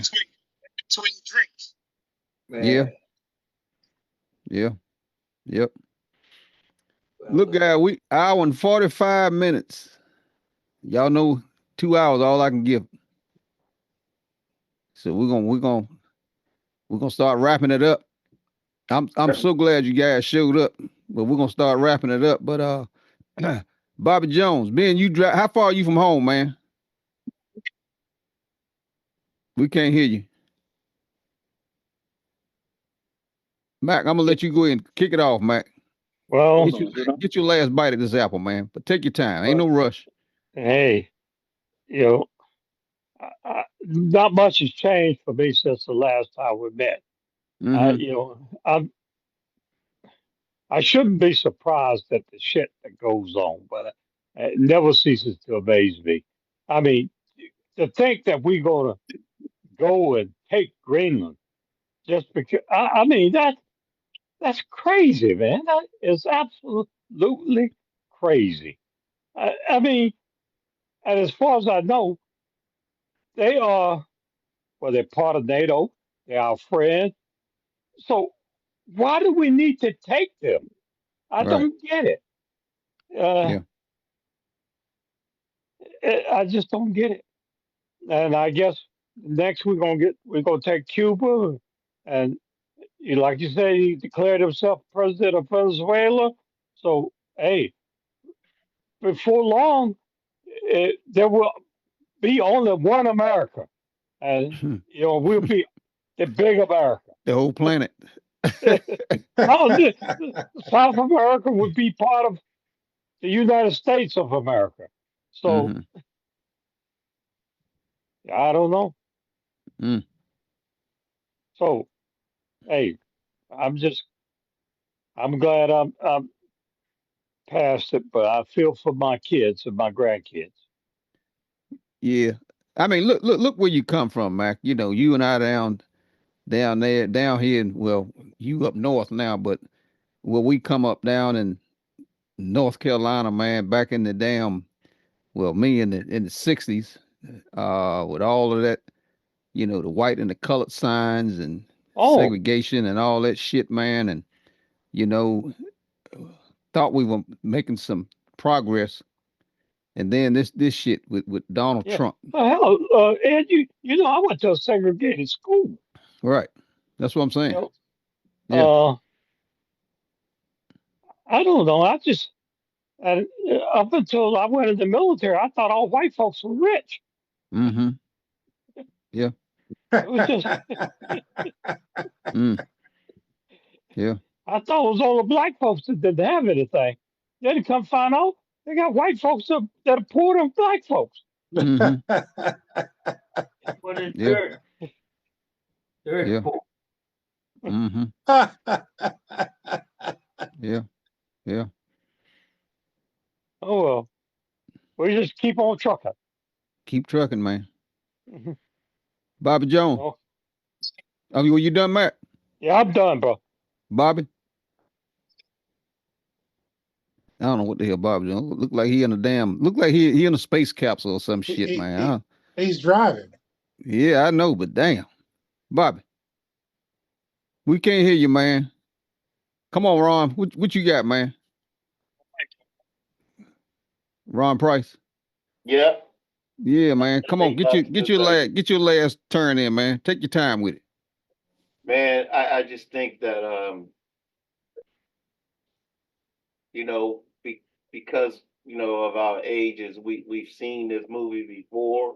between drinks. Yeah. Man, Yeah. Yep. Well, Look, guy, we hour and 45 minutes. Y'all know 2 hours all I can give. So we're gonna start wrapping it up. I'm so glad you guys showed up, but we're gonna start wrapping it up. But Bobby Jones, Ben, you drive. How far are you from home, man? We can't hear you, Mac. I'm gonna let you go ahead and kick it off, Mac. Well, Get your last bite of this apple, man. But take your time. Ain't well, no rush. hey, you know, not much has changed for me since the last time we met. Mm-hmm. You know, I shouldn't be surprised at the shit that goes on, but it never ceases to amaze me. I mean, to think that we're gonna go and take Greenland just because, I mean, that's crazy, man. That is absolutely crazy. I mean, and as far as I know, they are, well, they're part of NATO. They're our friends. So why do we need to take them? I Right. don't get it. Uh, Yeah. I just don't get it. And I guess next we're gonna take Cuba, and like you say, he declared himself president of Venezuela. So hey, before long, there will be only one America, and we'll be the big America. The whole planet. No, South America would be part of the United States of America. So Mm-hmm. I don't know. Mm. So hey, I'm just I'm glad I'm past it, but I feel for my kids and my grandkids. Yeah. I mean, look where you come from, Mac. You and I down there, down here, well, you up north now, but where we come up down in North Carolina, man, back in the damn, well, me in the '60s, with all of that, the white and the colored signs and Oh segregation and all that shit, man, and you know, thought we were making some progress, and then this shit with Donald yeah. Trump. Well, hello, Ed. You know I went to a segregated school. Right. That's what I'm You saying. know, Yeah. I don't know. And up until I went in the military, I thought all white folks were rich. Mm-hmm. Yeah. It was just Mm. Yeah. I thought it was all the black folks that didn't have anything. Then you come find out they got white folks that are poorer than black folks. Mm-hmm. but it's Yeah. very Yeah. poor. Mm-hmm. Yeah. Yeah. Oh well, we just keep on trucking. Keep trucking, man. Mhm. Bobby Jones. Oh, I mean, were you done, Matt? yeah, I'm done, bro. Bobby? I don't know what the hell Bobby Jones. Look like he in a damn. Look like he in a space capsule or some he, shit, he, man. he, he's driving. Yeah, I know, but damn, Bobby, we can't hear you, man. Come on, Ron. What you got, man? Ron Price. Yeah, Yeah, man. I Come on, think Dr. get your last turn in, man. Take your time with it. Man, I just think that you know, because of our ages, we've seen this movie before,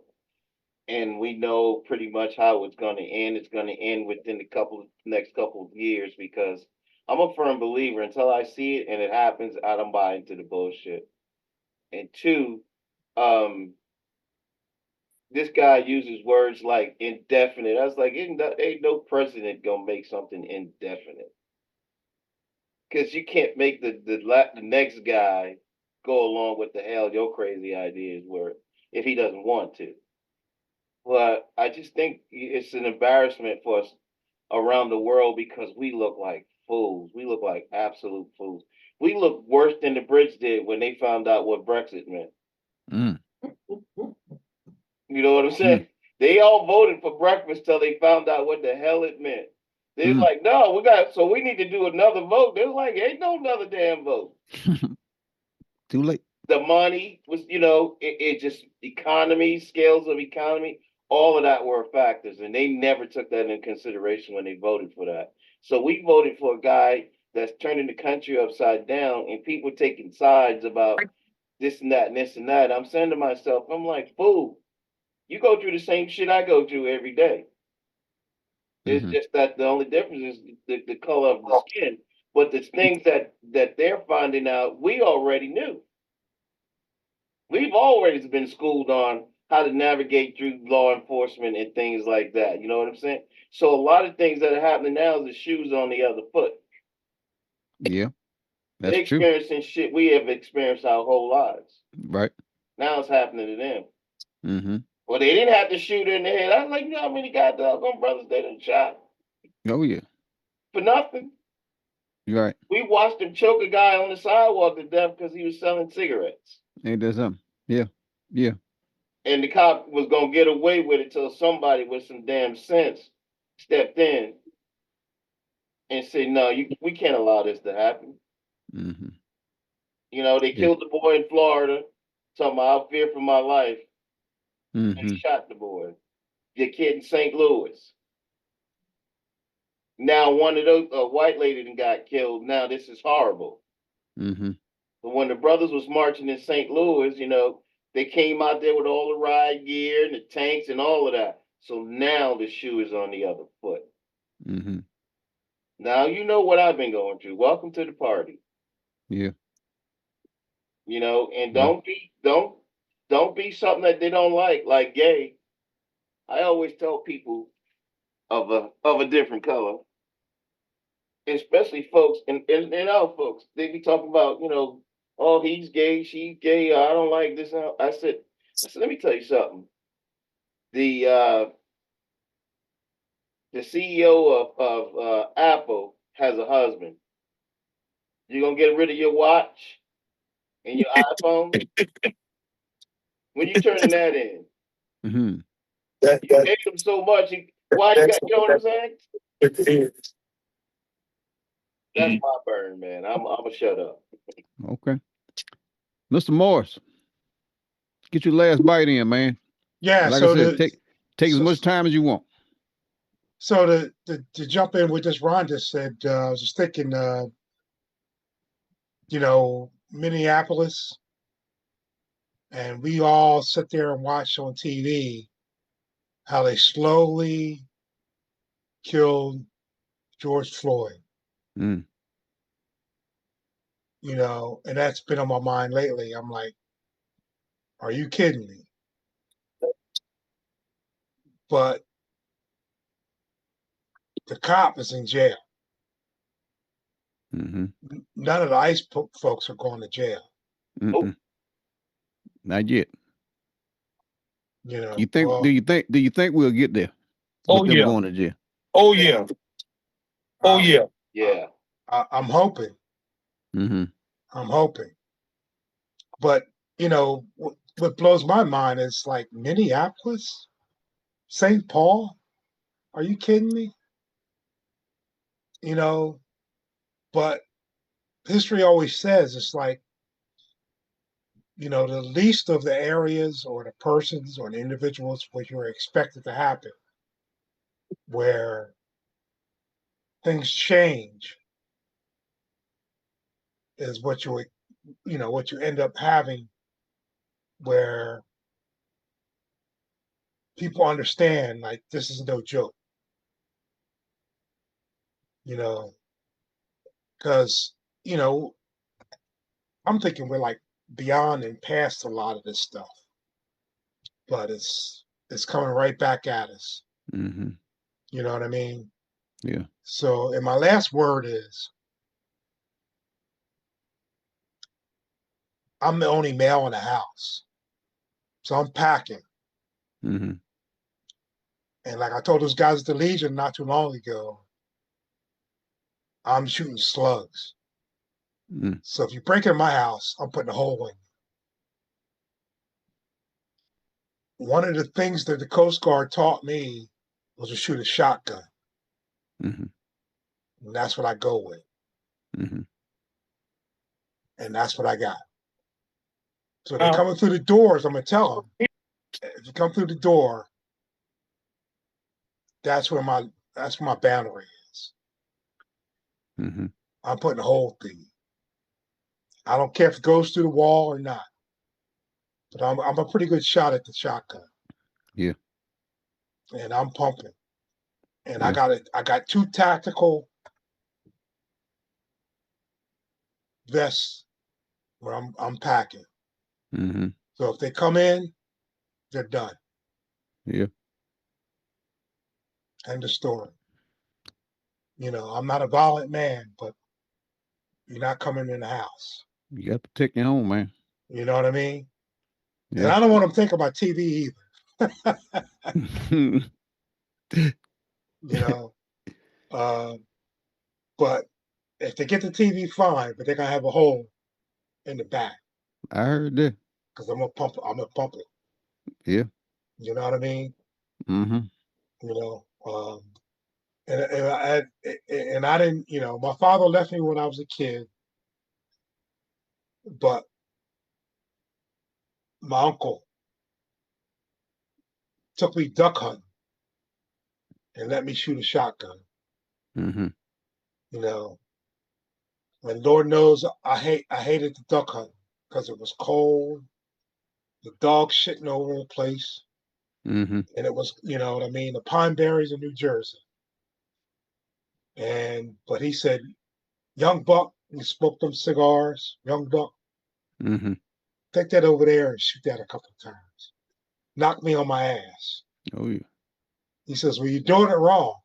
and we know pretty much how it's going to end. It's going to end within the next couple of years because I'm a firm believer until I see it and it happens, I don't buy into the bullshit. And two, um, this guy uses words like indefinite. I was like, ain't no president gonna make something indefinite because you can't make the next guy go along with the hell your crazy ideas were if he doesn't want to. But I just think it's an embarrassment for us around the world because we look like fools. We look like absolute fools. We look worse than the Brits did when they found out what Brexit meant. Mm, You know what I'm mm, saying? They all voted for breakfast till they found out what the hell it meant. They're like, no, we need to do another vote. They're like, ain't no another damn vote. Too late. The money was, it just economy, scales of economy, all of that were factors, and they never took that into consideration when they voted for that. So we voted for a guy that's turning the country upside down, and people taking sides about this and that and this and that. I'm saying to myself, I'm like, fool, you go through the same shit I go through every day. It's just that the only difference is the color of the skin. But the things that they're finding out, we already knew. We've always been schooled on how to navigate through law enforcement and things like that. You know what I'm saying? So a lot of things that are happening now is the shoes on the other foot. Yeah, that's They're true. experiencing shit we have experienced our whole lives. Right. Now it's happening to them. Mm-hmm. Well, they didn't have to shoot her in the head. I was like, you know how many goddamn brothers they done shot Oh yeah. for nothing? Right. We watched him choke a guy on the sidewalk to death because he was selling cigarettes. Ain't that something? Yeah. Yeah. And the cop was gonna get away with it till somebody with some damn sense stepped in and said, "No, we can't allow this to happen." Mm-hmm. They Yeah. killed the boy in Florida. Talking about I fear for my life. They Mm-hmm. shot the boy. The kid in St. Louis. Now one of those white lady that got killed. Now this is horrible. Mm-hmm. But when the brothers was marching in St. Louis, they came out there with all the riot gear and the tanks and all of that. So now the shoe is on the other foot. Mm-hmm. Now you know what I've been going through. Welcome to the party. Yeah. And Well. don't be something that they don't like gay. I always tell people of a different color, especially folks and our folks. They be talking about, oh, he's gay, she's gay, I don't like this. I said, let me tell you something. The the CEO of Apple has a husband. You gonna get rid of your watch and your iPhone? When you turning that in? Mm-hmm. You hate him so much. Why you got? You know what I'm saying? That's my burn, man. I'm gonna shut up. Okay. Mr. Morris, get your last bite in, man. Yeah. Like I said, take as So, much time as you want. so to jump in with this, Ron just said, I was just thinking, Minneapolis, and we all sit there and watch on TV how they slowly killed George Floyd. Mm. And that's been on my mind lately. I'm like, are you kidding me? But the cop is in jail. Mm-hmm. None of the ICE folks are going to jail. Oh, Mm-mm. Not yet. You think? Do Well, you think? Do you think we'll get there Oh with them yeah. going to jail? Oh yeah. Oh I, yeah. yeah. I'm hoping. Mm-hmm. I'm hoping. But what blows my mind is like Minneapolis, St. Paul. Are you kidding me? You know, but history always says it's like, the least of the areas or the persons or the individuals where you're expected to happen, where things change, is what you end up having, where people understand like this is no joke, you know, because you know I'm thinking we're like beyond and past a lot of this stuff, but it's coming right back at us. Mm-hmm. You know what I mean? Yeah. So, and my last word is I'm the only male in the house. So I'm packing. Mm-hmm. And like I told those guys at the Legion not too long ago, I'm shooting slugs. Mm. So if you break in my house, I'm putting a hole in you. One of the things that the Coast Guard taught me was to shoot a shotgun. Mm-hmm. And that's what I go with. Mm-hmm. And that's what I got. So they're coming through the doors. I'm going to tell them, if you come through the door, that's where my boundary is. Mm-hmm. I'm putting a hole through you. I don't care if it goes through the wall or not. But I'm a pretty good shot at the shotgun. Yeah. And I'm pumping. And Yeah. I got 2 tactical vests where I'm packing. Mm-hmm. So if they come in, they're done. Yeah. End of story. You know, I'm not a violent man, but you're not coming in the house. You got to protect your home, man. You know what I mean? Yeah. And I don't want them to think about TV either. You know, but if they get the TV, fine, but they're gonna have a hole in the back I heard that. because I'm gonna pump. I'm gonna pump it. Yeah. You know what I mean? Mm-hmm. You know, and I didn't. You know, my father left me when I was a kid, but my uncle took me duck hunting and let me shoot a shotgun. Mm-hmm. You know, and Lord knows I hated the duck hunt because it was cold, the dog shitting over the place, Mm-hmm. and it was, you know what I mean, the Pine Barrens in New Jersey. But he said, "Young buck," he smoked them cigars. "Young buck, Mm-hmm. take that over there and shoot that a couple of times. Knock me on my ass." Oh yeah. He says, "Well, you're doing it wrong."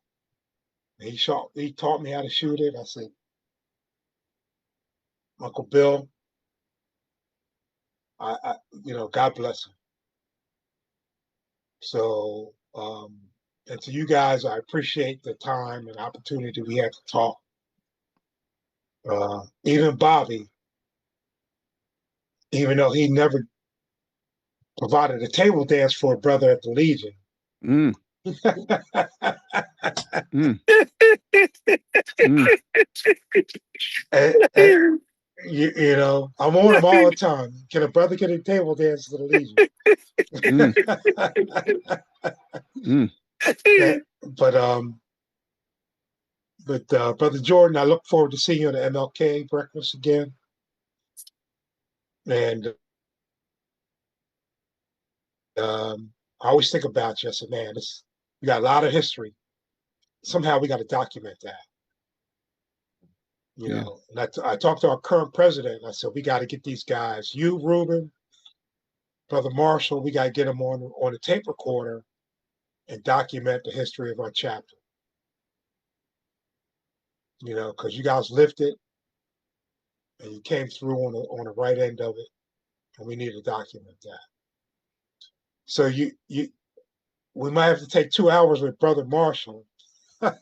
And he taught me how to shoot it. I said, "Uncle Bill, you know, God bless him." So, and to you guys, I appreciate the time and opportunity we had to talk. Even Bobby, even though he never provided a table dance for a brother at the Legion. Mm. Mm. Mm. and, you know, I warn him all the time. Can a brother get a table dance to the Legion? Mm. Mm. but Brother Jordan, I look forward to seeing you at the MLK breakfast again. And I always think about you. I said, man, we got a lot of history. Somehow we got to document that. You Yeah. know, and I talked to our current president. And I said, we got to get these guys. You, Ruben, Brother Marshall, we got to get them on a tape recorder and document the history of our chapter. You know, because you guys lived it and you came through on the right end of it, and we need to document that. So we might have to take 2 hours with Brother Marshall, but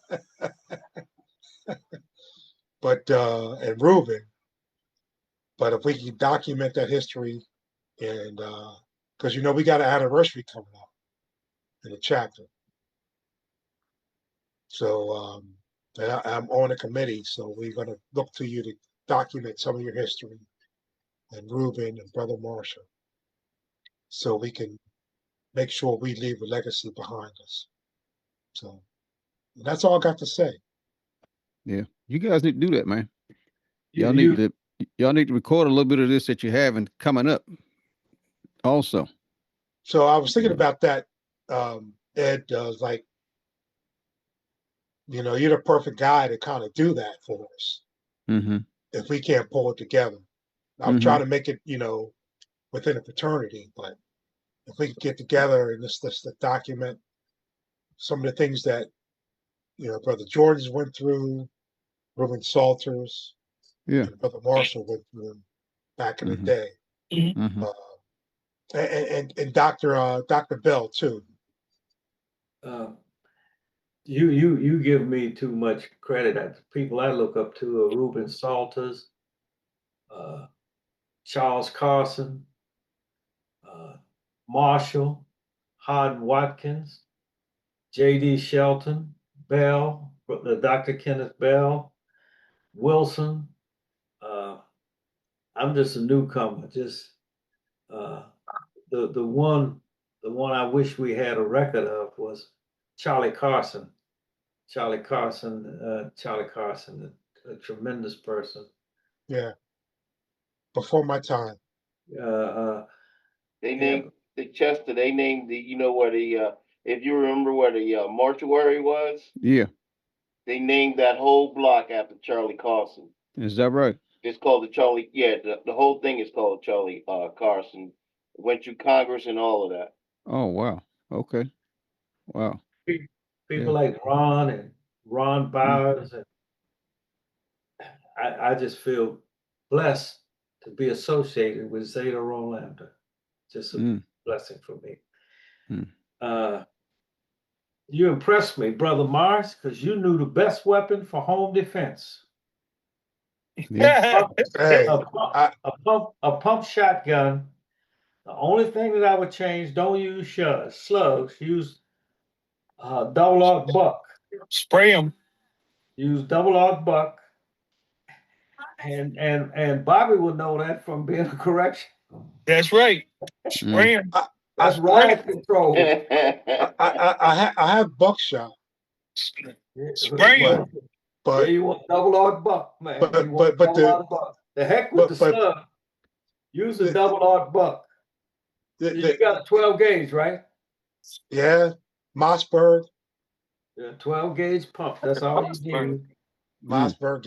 and Ruben. But if we can document that history, and because you know we got an anniversary coming up in the chapter, so and I'm on a committee, so we're going to look to you to document some of your history, and Ruben and Brother Marshall, so we can make sure we leave a legacy behind us. So that's all I got to say. Yeah. You guys need to do that, man. You, Y'all need you to y'all need to record a little bit of this that you have and coming up also. So I was thinking Yeah. about that, Ed. Like, you know, you're the perfect guy to kind of do that for us Mm-hmm. if we can't pull it together. I'm Mm-hmm. trying to make it, you know, within a fraternity, but if we could get together and this to document some of the things that, you know, Brother Jordan's went through, Ruben Salters, Yeah. and Brother Marshall went through back in the Mm-hmm. day, Mm-hmm. uh, and Dr. Bell too. uh, you give me too much credit. The people I look up to are Ruben Salters, uh, Charles Carson, uh, Marshall, Hod Watkins, J.D. Shelton, Bell, Dr. Kenneth Bell, Wilson. I'm just a newcomer. Just uh, the one I wish we had a record of was Charlie Carson. Charlie Carson, a tremendous person. Yeah, before my time. They named the Chester. They named the where the if you remember where the mortuary was. Yeah. They named that whole block after Charlie Carson. Is that right? It's called the Charlie. Yeah, the whole thing is called Charlie Carson. Went to Congress and all of that. Oh wow. Okay. Wow. People Yeah. like Ron Mm. Bowers, and I just feel blessed to be associated with Zeta Rolander. Just a Mm. blessing for me. Mm. Uh, you impressed me, Brother Mars, because you knew the best weapon for home defense. Yeah. Hey, A pump shotgun. The only thing that I would change: don't use slugs. Use double aught buck. Spray them. Use double aught buck. And Bobby would know that from being a correction. That's right. Mm. Spray them. That's riot control. I have buckshot, Spray Yeah, them. but you want double aught buck, man. You but want but but double the aught buck. The heck with the but slug. Use the the, double aught buck. You the got a 12 gauge, right? yeah, Mossberg, Yeah, 12 gauge pump. That's all you need. Mm. Mossberg,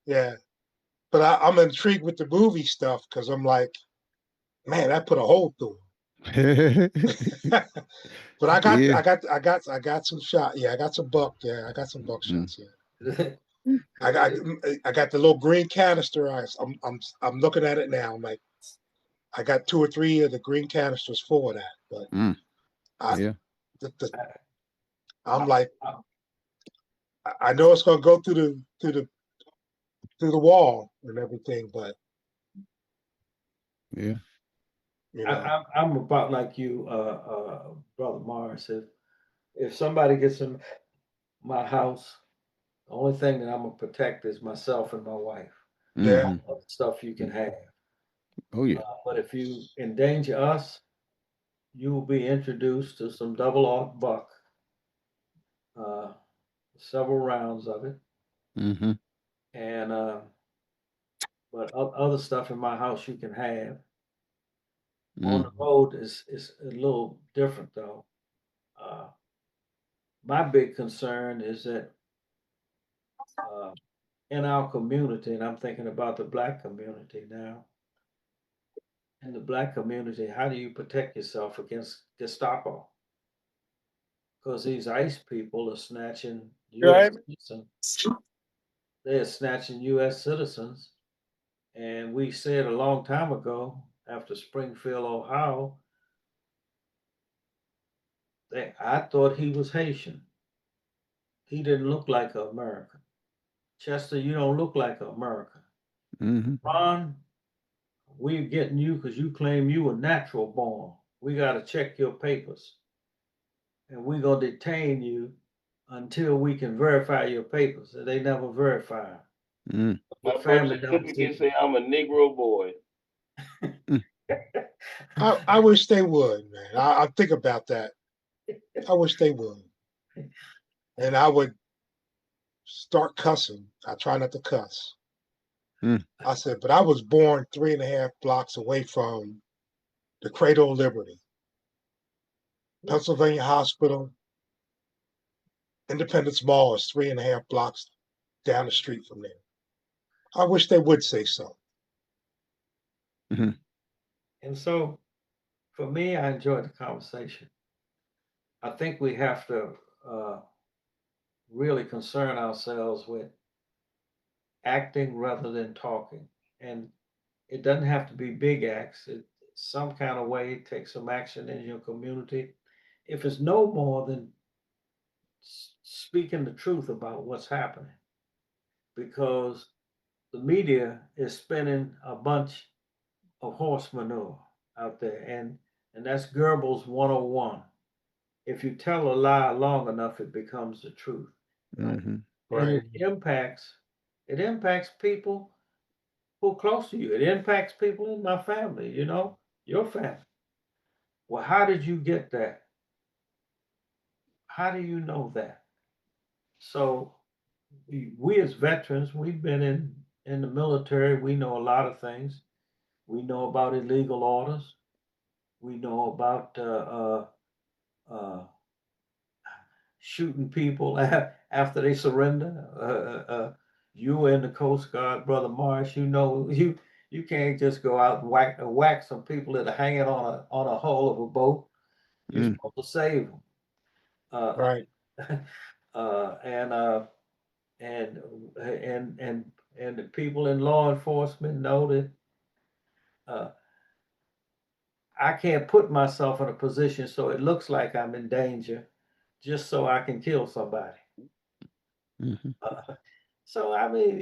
yeah. But I'm intrigued with the movie stuff because I'm like, man, that put a hole through him. But Yeah. I got some shot. Yeah, I got some buck. Yeah, I got some buck Mm. shots. Yeah, I got the little green canister. I'm looking at it now. I'm like, I got 2 or 3 of the green canisters full of that. But Mm. I, Yeah. I'm like, I know it's gonna go through the wall and everything, but Yeah. you know, I'm about like you, Brother Morris. If somebody gets in my house, the only thing that I'm gonna protect is myself and my wife. yeah, Mm-hmm. Other stuff you can have. Oh yeah. But if you endanger us, you will be introduced to some double aught buck, uh, several rounds of it, Mm-hmm. and but other stuff in my house you can have. On Mm. the road is a little different though. Uh, my big concern is that uh, in our community, and I'm thinking about the black community now. In the black community, how do you protect yourself against Gestapo? Because these ICE people are snatching U.S. Right. citizens. They're snatching U.S. citizens. And we said a long time ago, after Springfield, Ohio, that I thought he was Haitian. He didn't look like an American. Chester, you don't look like an American. Mm-hmm. Ron, we're getting you because you claim you were natural born. We got to check your papers. And we're going to detain you until we can verify your papers. And they never verify. Mm. Your My birth family don't see certificate say I'm a Negro boy. Mm. I wish they would, man. I think about that. I wish they would, and I would start cussing. I try not to cuss. Mm. I said, but I was born 3.5 blocks away from the Cradle of Liberty, Pennsylvania Hospital, Independence Mall is 3.5 blocks down the street from there. I wish they would say so. Mm-hmm. And so for me, I enjoyed the conversation. I think we have to uh, really concern ourselves with acting rather than talking. And it doesn't have to be big acts. Some kind of way, take some action in your community. If it's no more than speaking the truth about what's happening, because the media is spinning a bunch of horse manure out there, and that's Goebbels 101. If you tell a lie long enough, it becomes the truth. Mm-hmm. And Right. it impacts people who are close to you. It impacts people in my family, your family. Well, how did you get that? How do you know that? So we as veterans, we've been in the military. We know a lot of things. We know about illegal orders. We know about uh, shooting people after they surrender. You in the Coast Guard, Brother Marsh, you can't just go out and whack some people that are hanging on a hull of a boat. You're Mm. supposed to save them. Right. And and and and and the people in law enforcement know that uh, I can't put myself in a position so it looks like I'm in danger, just so I can kill somebody. Mm-hmm. So I mean,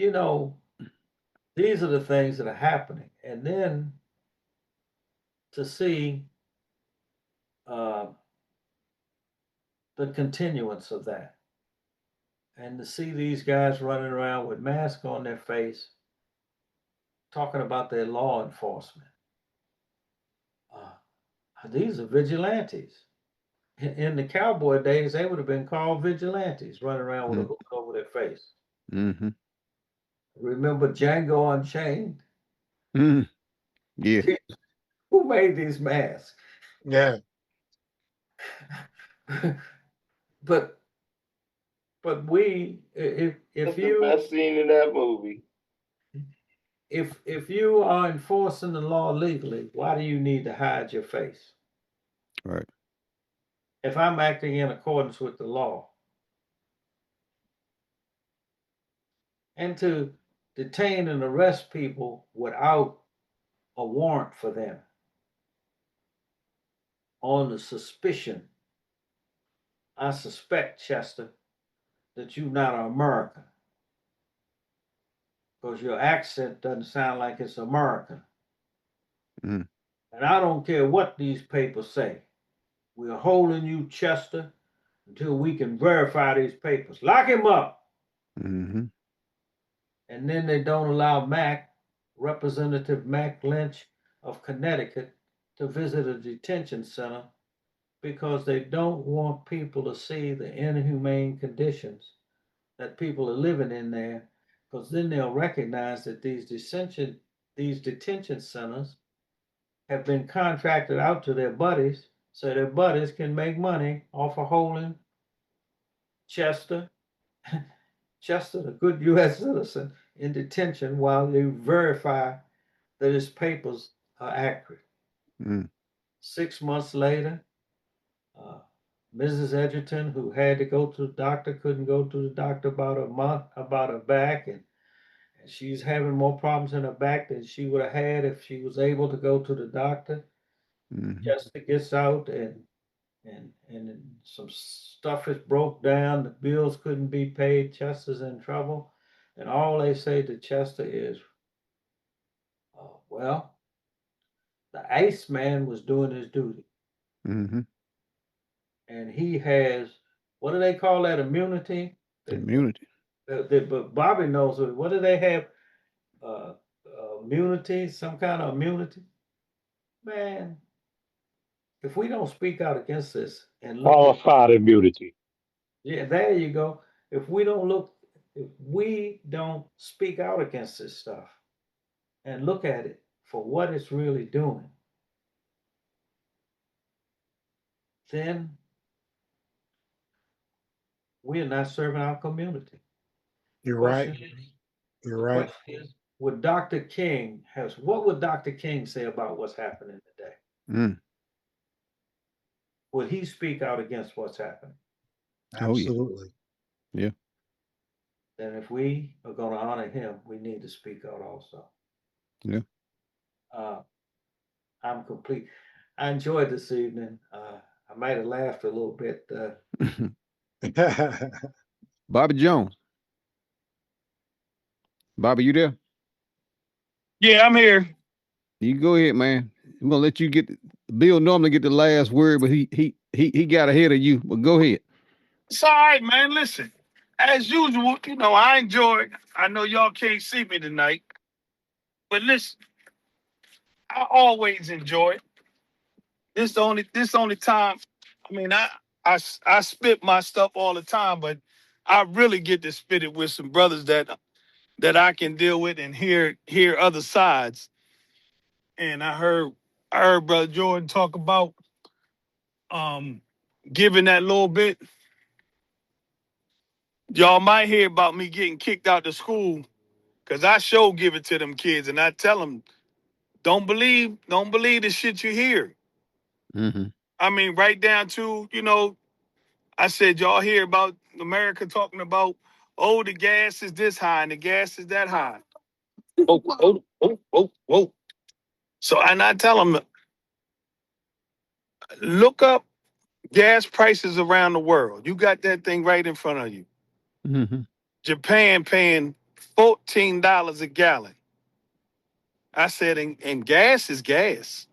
these are the things that are happening, and then to see uh, the continuance of that, and to see these guys running around with masks on their face, talking about their law enforcement. These are vigilantes. In the cowboy days, they would have been called vigilantes, running around with a hood over their face. Mm-hmm. Remember Django Unchained? Mm-hmm. Yeah. Who made these masks? Yeah. but but we, if That's if the you best scene in that movie. if you are enforcing the law legally, why do you need to hide your face? Right. If I'm acting in accordance with the law, and to detain and arrest people without a warrant for them on the suspicion, I suspect, Chester, that you're not an American because your accent doesn't sound like it's American. Mm. And I don't care what these papers say. We're holding you, Chester, until we can verify these papers. Lock him up. Mm-hmm. And then they don't allow Representative Mac Lynch of Connecticut, to visit a detention center because they don't want people to see the inhumane conditions that people are living in there, because then they'll recognize that these detention centers have been contracted out to their buddies, so their buddies can make money off of holding Chester, Chester, a good U.S. citizen, in detention while they verify that his papers are accurate. Mm. 6 months later, uh, Mrs. Edgerton, who had to go to the doctor, couldn't go to the doctor about a month about her back, and she's having more problems in her back than she would have had if she was able to go to the doctor. Mm-hmm. Chester gets out, and some stuff is broke down. The bills couldn't be paid. Chester's in trouble, and all they say to Chester is, "Well, the Iceman was doing his duty, Mm-hmm. and he has, what do they call that, immunity?" Immunity. But Bobby knows it. What do they have? Uh, Immunity, some kind of immunity. Man, if we don't speak out against this and look at, Qualified immunity. yeah, there you go. If we don't speak out against this stuff and look at it for what it's really doing, then we are not serving our community. You're right. Question is, You're the right. question is, what would Dr. King say about what's happening today? Mm. Would he speak out against what's happening? Oh yeah. Absolutely. Yeah. Then if we are going to honor him, we need to speak out also. Yeah. Uh, I'm complete. I enjoyed this evening. I might have laughed a little bit. Bobby Jones. Bobby, you there? Yeah, I'm here. You go ahead, man. I'm gonna let you get. Bill normally get the last word, but he got ahead of you. But go ahead. It's all right, man. Listen, as usual, I enjoy. I know y'all can't see me tonight, but listen, I always enjoy it. This only time. I mean, I spit my stuff all the time, but I really get to spit it with some brothers that I can deal with and hear other sides. And I heard Brother Jordan talk about um giving that little bit. Y'all might hear about me getting kicked out of school because I show give it to them kids and I tell them don't believe the shit you hear. Mm-hmm. I mean, right down to I said y'all hear about America talking about the gas is this high and the gas is that high. Oh, oh, oh, oh, oh. So and I tell them look up gas prices around the world. You got that thing right in front of you. Mm-hmm. Japan paying $14 a gallon. I said, and gas is gas.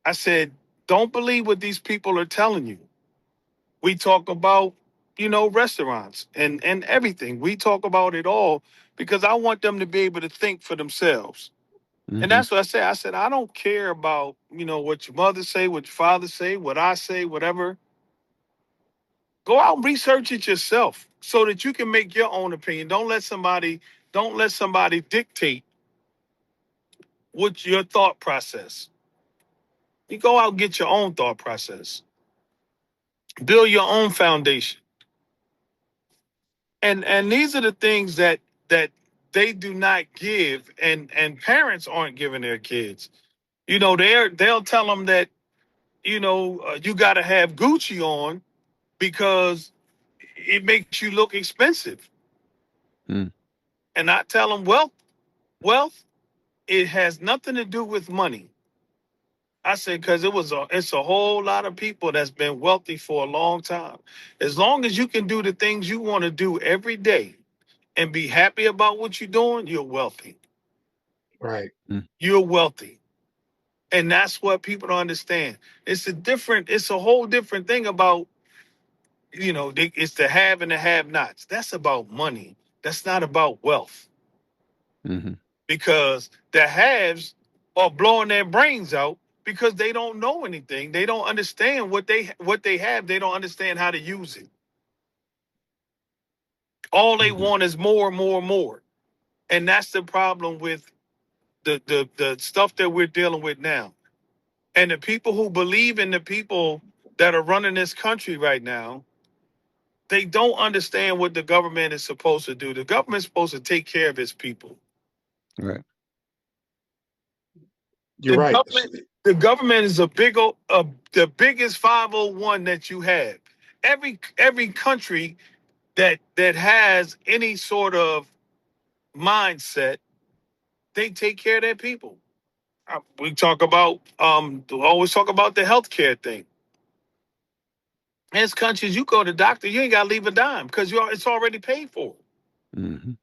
I said, don't believe what these people are telling you. We talk about, restaurants and everything. We talk about it all because I want them to be able to think for themselves. And Mm-hmm. that's what I said. I said, I don't care about, what your mother say, what your father say, what I say, whatever. Go out and research it yourself so that you can make your own opinion. Don't let somebody dictate what's your thought process. You go out and get your own thought process. Build your own foundation. And these are the things that they do not give and parents aren't giving their kids. They'll tell them that you got to have Gucci on because it makes you look expensive. Mm. And I tell them wealth it has nothing to do with money. I said because it's a whole lot of people that's been wealthy for a long time. As long as you can do the things you want to do every day and be happy about what you're doing, you're wealthy. Right. Mm. You're wealthy. And that's what people don't understand. It's a whole different thing about, it's the have and the have nots. That's about money. That's not about wealth. Mm-hmm. Because the haves are blowing their brains out because they don't know anything. They don't understand what they have. They don't understand how to use it. All they Mm-hmm. want is more, more, more. And that's the problem with the stuff that we're dealing with now. And the people who believe in the people that are running this country right now, they don't understand what the government is supposed to do. The government's supposed to take care of its people. Right. You're The right. government, the government is the biggest 501 that you have. Every country that has any sort of mindset, they take care of their people. We talk about always talk about the healthcare thing. There's countries you go to the doctor, you ain't got to leave a dime because it's already paid for. Mm-hmm.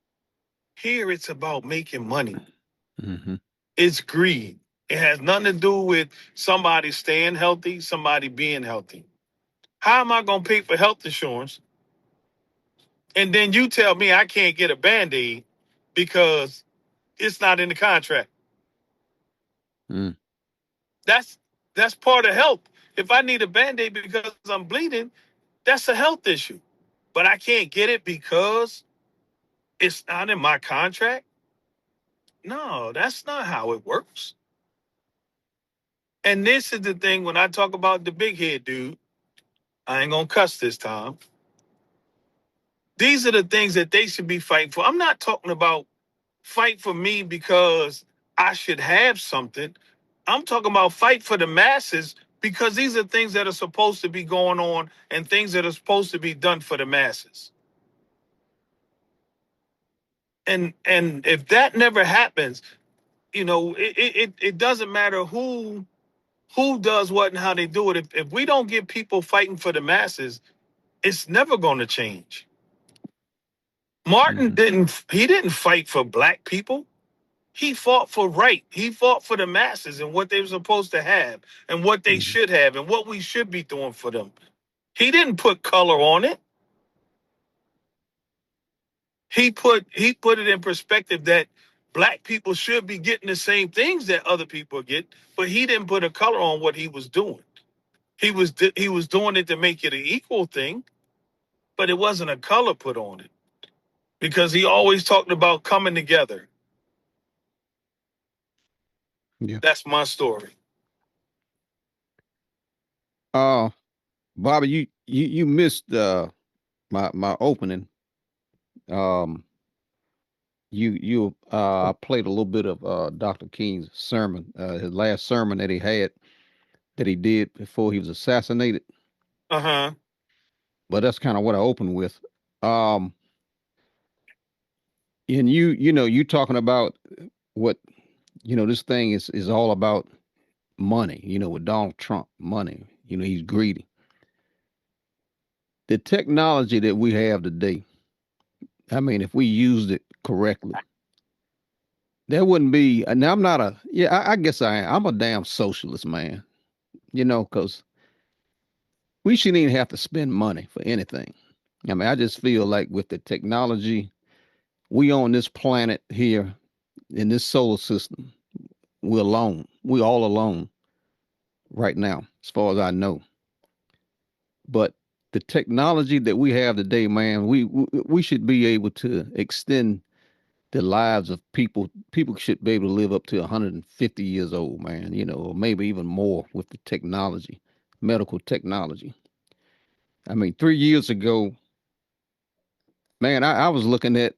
Here it's about making money. Mm-hmm. It's greed. It has nothing to do with somebody staying healthy, somebody being healthy. How am I going to pay for health insurance? And then you tell me I can't get a Band-Aid because it's not in the contract. Mm. That's part of health. If I need a Band-Aid because I'm bleeding, that's a health issue. But I can't get it because it's not in my contract. No, that's not how it works. And this is the thing when I talk about the big head dude, I ain't gonna cuss this time. These are the things that they should be fighting for. I'm not talking about fight for me because I should have something. I'm talking about fight for the masses because these are things that are supposed to be going on and things that are supposed to be done for the masses. And if that never happens, it doesn't matter who does what and how they do it. If we don't get people fighting for the masses, it's never going to change. Martin Mm-hmm. didn't fight for black people. He fought for right. He fought for the masses and what they were supposed to have and what they Mm-hmm. should have and what we should be doing for them. He didn't put color on it. he put it in perspective that black people should be getting the same things that other people get, but he didn't put a color on what he was doing. He was doing it to make it an equal thing, but it wasn't a color put on it because he always talked about coming together. Yeah. That's my story. Uh, Bobby, you missed my opening. Um, I played a little bit of Dr. King's sermon, his last sermon that he did before he was assassinated. Uh-huh. But that's kind of what I opened with. Um, and you talking about what this thing is all about money. With Donald Trump, money. He's greedy. The technology that we have today, I mean, if we used it correctly, there wouldn't be. Now I'm not a. Yeah, I guess I am. I'm a damn socialist, man. Because we shouldn't even have to spend money for anything. I mean, I just feel like with the technology we on this planet here in this solar system, we're alone. We all alone right now, as far as I know. But the technology that we have today, man, we should be able to extend the lives of people. People should be able to live up to 150 years old, man. Or maybe even more with the technology, medical technology. I mean, 3 years ago, man, I was looking at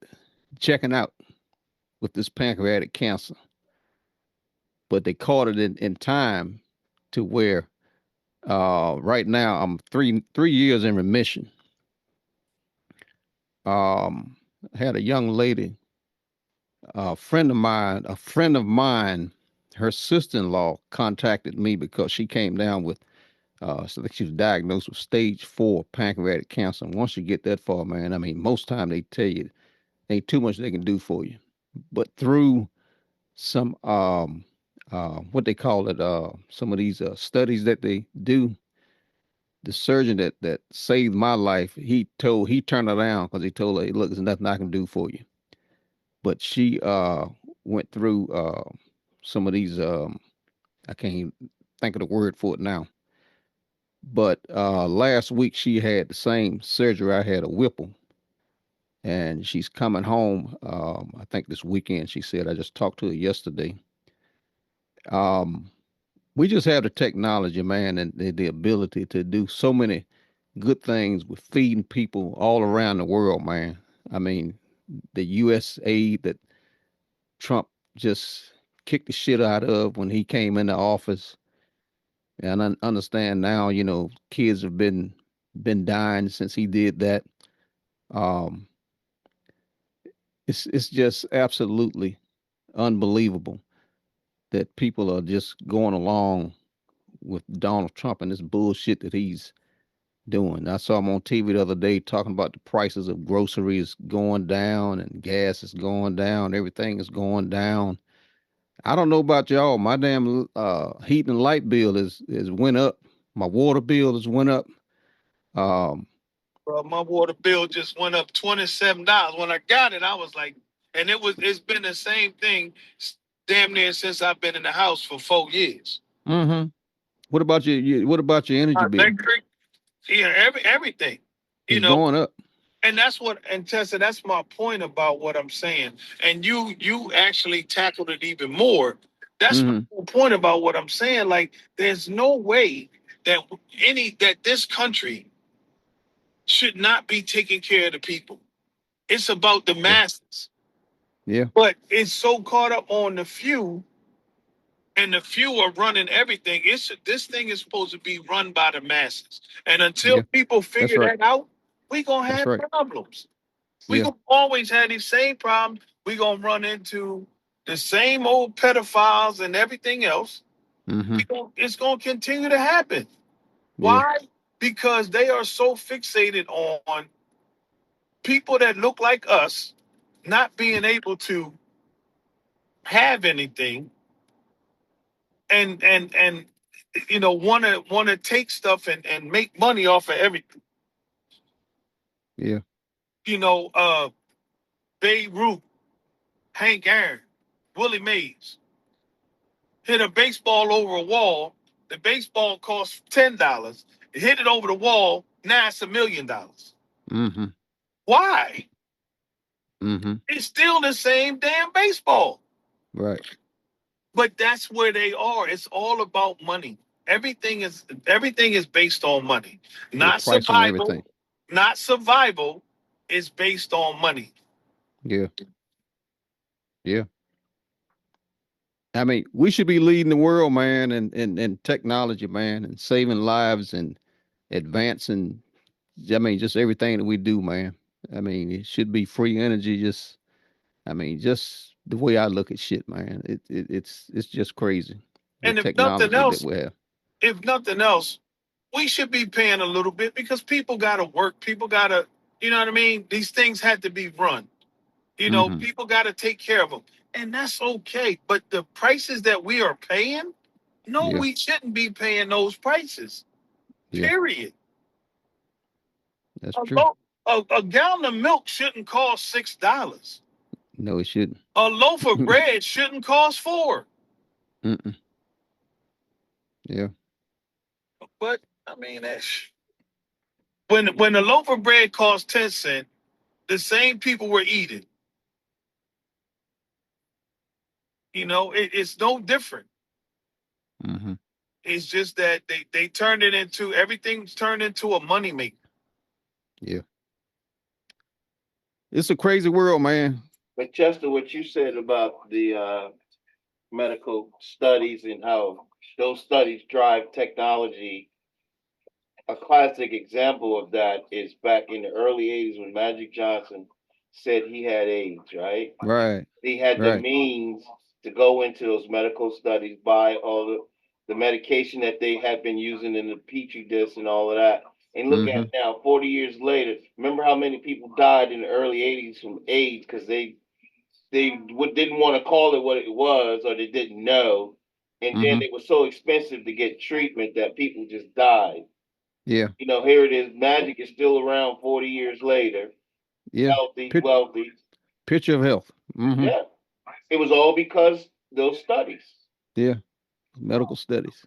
checking out with this pancreatic cancer, but they caught it in time to where right now I'm 3 years in remission. Had a young lady, a friend of mine, her sister-in-law contacted me because she came down with, so that she was diagnosed with stage 4 pancreatic cancer. And once you get that far, man, I mean, most time they tell you ain't too much they can do for you. But through some, what they call it, some of these studies that they do, the surgeon that saved my life, he turned her down because he told her, hey, look, there's nothing I can do for you. But she went through some of these I can't even think of the word for it now. But last week she had the same surgery I had, a Whipple, and she's coming home. I think this weekend. She said I just talked to her yesterday. Um, we just have the technology, man, and the ability to do so many good things with feeding people all around the world, man. I mean, the U.S. aid that Trump just kicked the shit out of when he came into office. And I understand now, kids have been dying since he did that. Um, it's just absolutely unbelievable that people are just going along with Donald Trump and this bullshit that he's doing. I saw him on TV the other day talking about the prices of groceries going down and gas is going down, everything is going down. I don't know about y'all. My damn heat and light bill is went up. My water bill has went up. Um, Bro, my water bill just went up $27. When I got it, I was like, and it's been the same thing damn near since I've been in the house for 4 years. mm-hmm. What about your energy bill? Electric, yeah, everything. You It's know, going up. and Tessa, that's my point about what I'm saying. And you actually tackled it even more. That's my Mm-hmm. whole point about what I'm saying. Like, there's no way that this country should not be taking care of the people. It's about the Yeah. masses. Yeah. But it's so caught up on the few, and the few are running everything. This thing is supposed to be run by the masses. And until Yeah. people That's figure right. that out, we gonna That's have right. problems. We Yeah. gonna always have these same problems. We gonna run into the same old pedophiles and everything else. Mm-hmm. It's gonna continue to happen. Yeah. Why? Because they are so fixated on people that look like us not being able to have anything and want to take stuff and make money off of everything. Yeah. You know, Babe Ruth, Hank Aaron, Willie Mays hit a baseball over a wall. The baseball costs $10. It hit it over the wall. Now it's $1 million. Mm-hmm. Why? Mm-hmm. It's still the same damn baseball. Right. But that's where they are. It's all about money. Everything is based on money. Yeah, Not price on survival. everything. Not survival. It's based on money. Yeah. Yeah. I mean, we should be leading the world, man, and technology, man, and saving lives and advancing. I mean, just everything that we do, man. I mean, it should be free energy. Just the way I look at shit, man. It's just crazy the And technology that we have. if nothing else, we should be paying a little bit because people gotta work. People gotta, you know what I mean? These things had to be run. You know, Mm-hmm. people gotta take care of them. And that's okay. But the prices that we are paying, no, Yeah. we shouldn't be paying those prices. Yeah. Period. That's A, true. lo- a gallon of milk shouldn't cost $6. No, it shouldn't. A loaf of bread shouldn't cost $4. Mm-mm. Yeah. But I mean, that's when a loaf of bread costs 10 cents, the same people were eating. You know, it's no different. Mm-hmm. It's just that they turned it into everything's turned into a moneymaker. Yeah. It's a crazy world, man. But Chester, what you said about the medical studies and how those studies drive technology, a classic example of that is back in the early 80s when Magic Johnson said he had AIDS, right? Right. He had the Right. means to go into those medical studies, buy all the medication that they had been using in the petri dish and all of that. And look Mm-hmm. at now, 40 years later, remember how many people died in the early 80s from AIDS because they didn't want to call it what it was or they didn't know. And then Mm-hmm. it was so expensive to get treatment that people just died. Yeah. You know, here it is. Magic is still around 40 years later, Yeah. healthy, Pic- wealthy. Picture of health. Mm-hmm. Yeah. It was all because those studies. Yeah. Medical studies.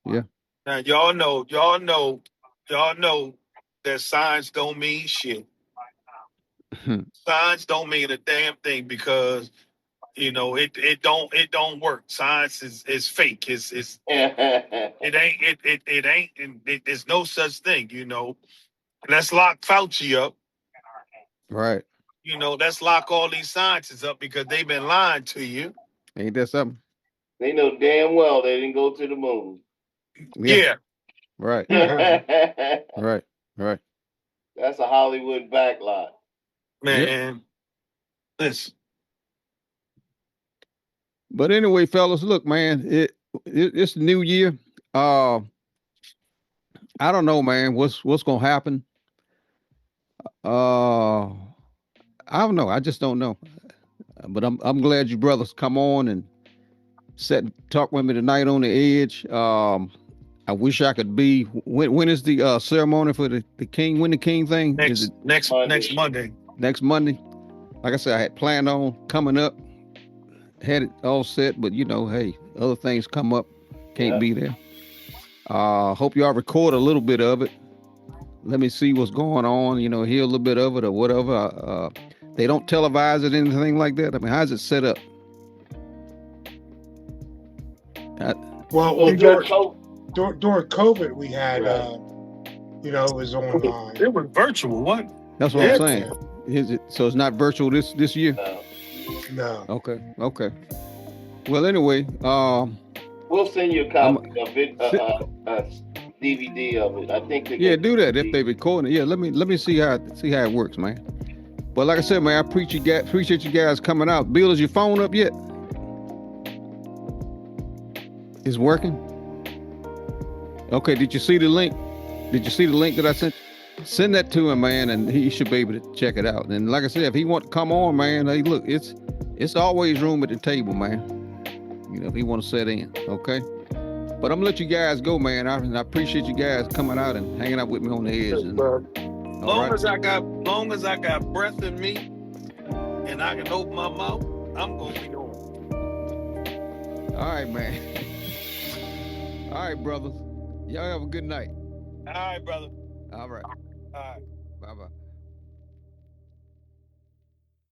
Yeah. Now y'all know that science don't mean shit. Science don't mean a damn thing because you know it don't work. Science is fake. It ain't it ain't there's no such thing. You know, let's lock Fauci up. Right. You know, let's lock all these scientists up because they've been lying to you. Ain't that something? They know damn well they didn't go to the moon. Yeah. Yeah, Right. That's Right. Right. a Hollywood backlot. Yep. man. Listen, But anyway, fellas, look, man, it's the new year. Uh, I don't know, man. What's gonna happen? Uh, I don't know. I just don't know. But I'm glad you brothers come on and talk with me tonight on the edge. I wish I could be. When is the ceremony for the king? When the king thing is it next Monday. next Monday? Like I said, I had planned on coming up, had it all set, but you know, hey, other things come up, can't be there. Hope y'all record a little bit of it. Let me see what's going on. You know, hear a little bit of it or whatever. They don't televise it, anything like that. I mean, how's it set up? Well, during COVID, we had, you know, it was online. It was virtual. What? That's what I'm saying. Is it so? It's not virtual this year. No. Okay. Well, anyway, we'll send you a copy of it, a DVD of it. I think. Do that if they record it. Yeah, let me see how it works, man. But like I said, man, I appreciate you guys coming out. Bill, is your phone up yet? It's working. Okay. Did you see the link? Did you see the link that I sent? Send that to him, man, and he should be able to check it out. And like I said, if he want to come on, man, hey, look, it's always room at the table, man. You know, if he want to sit in, okay. But I'm gonna let you guys go, man. I appreciate you guys coming out and hanging out with me on the edge. And, long as I got breath in me and I can open my mouth, I'm gonna be on. All right, man. All right, brothers. Y'all have a good night. All right, brother. All right.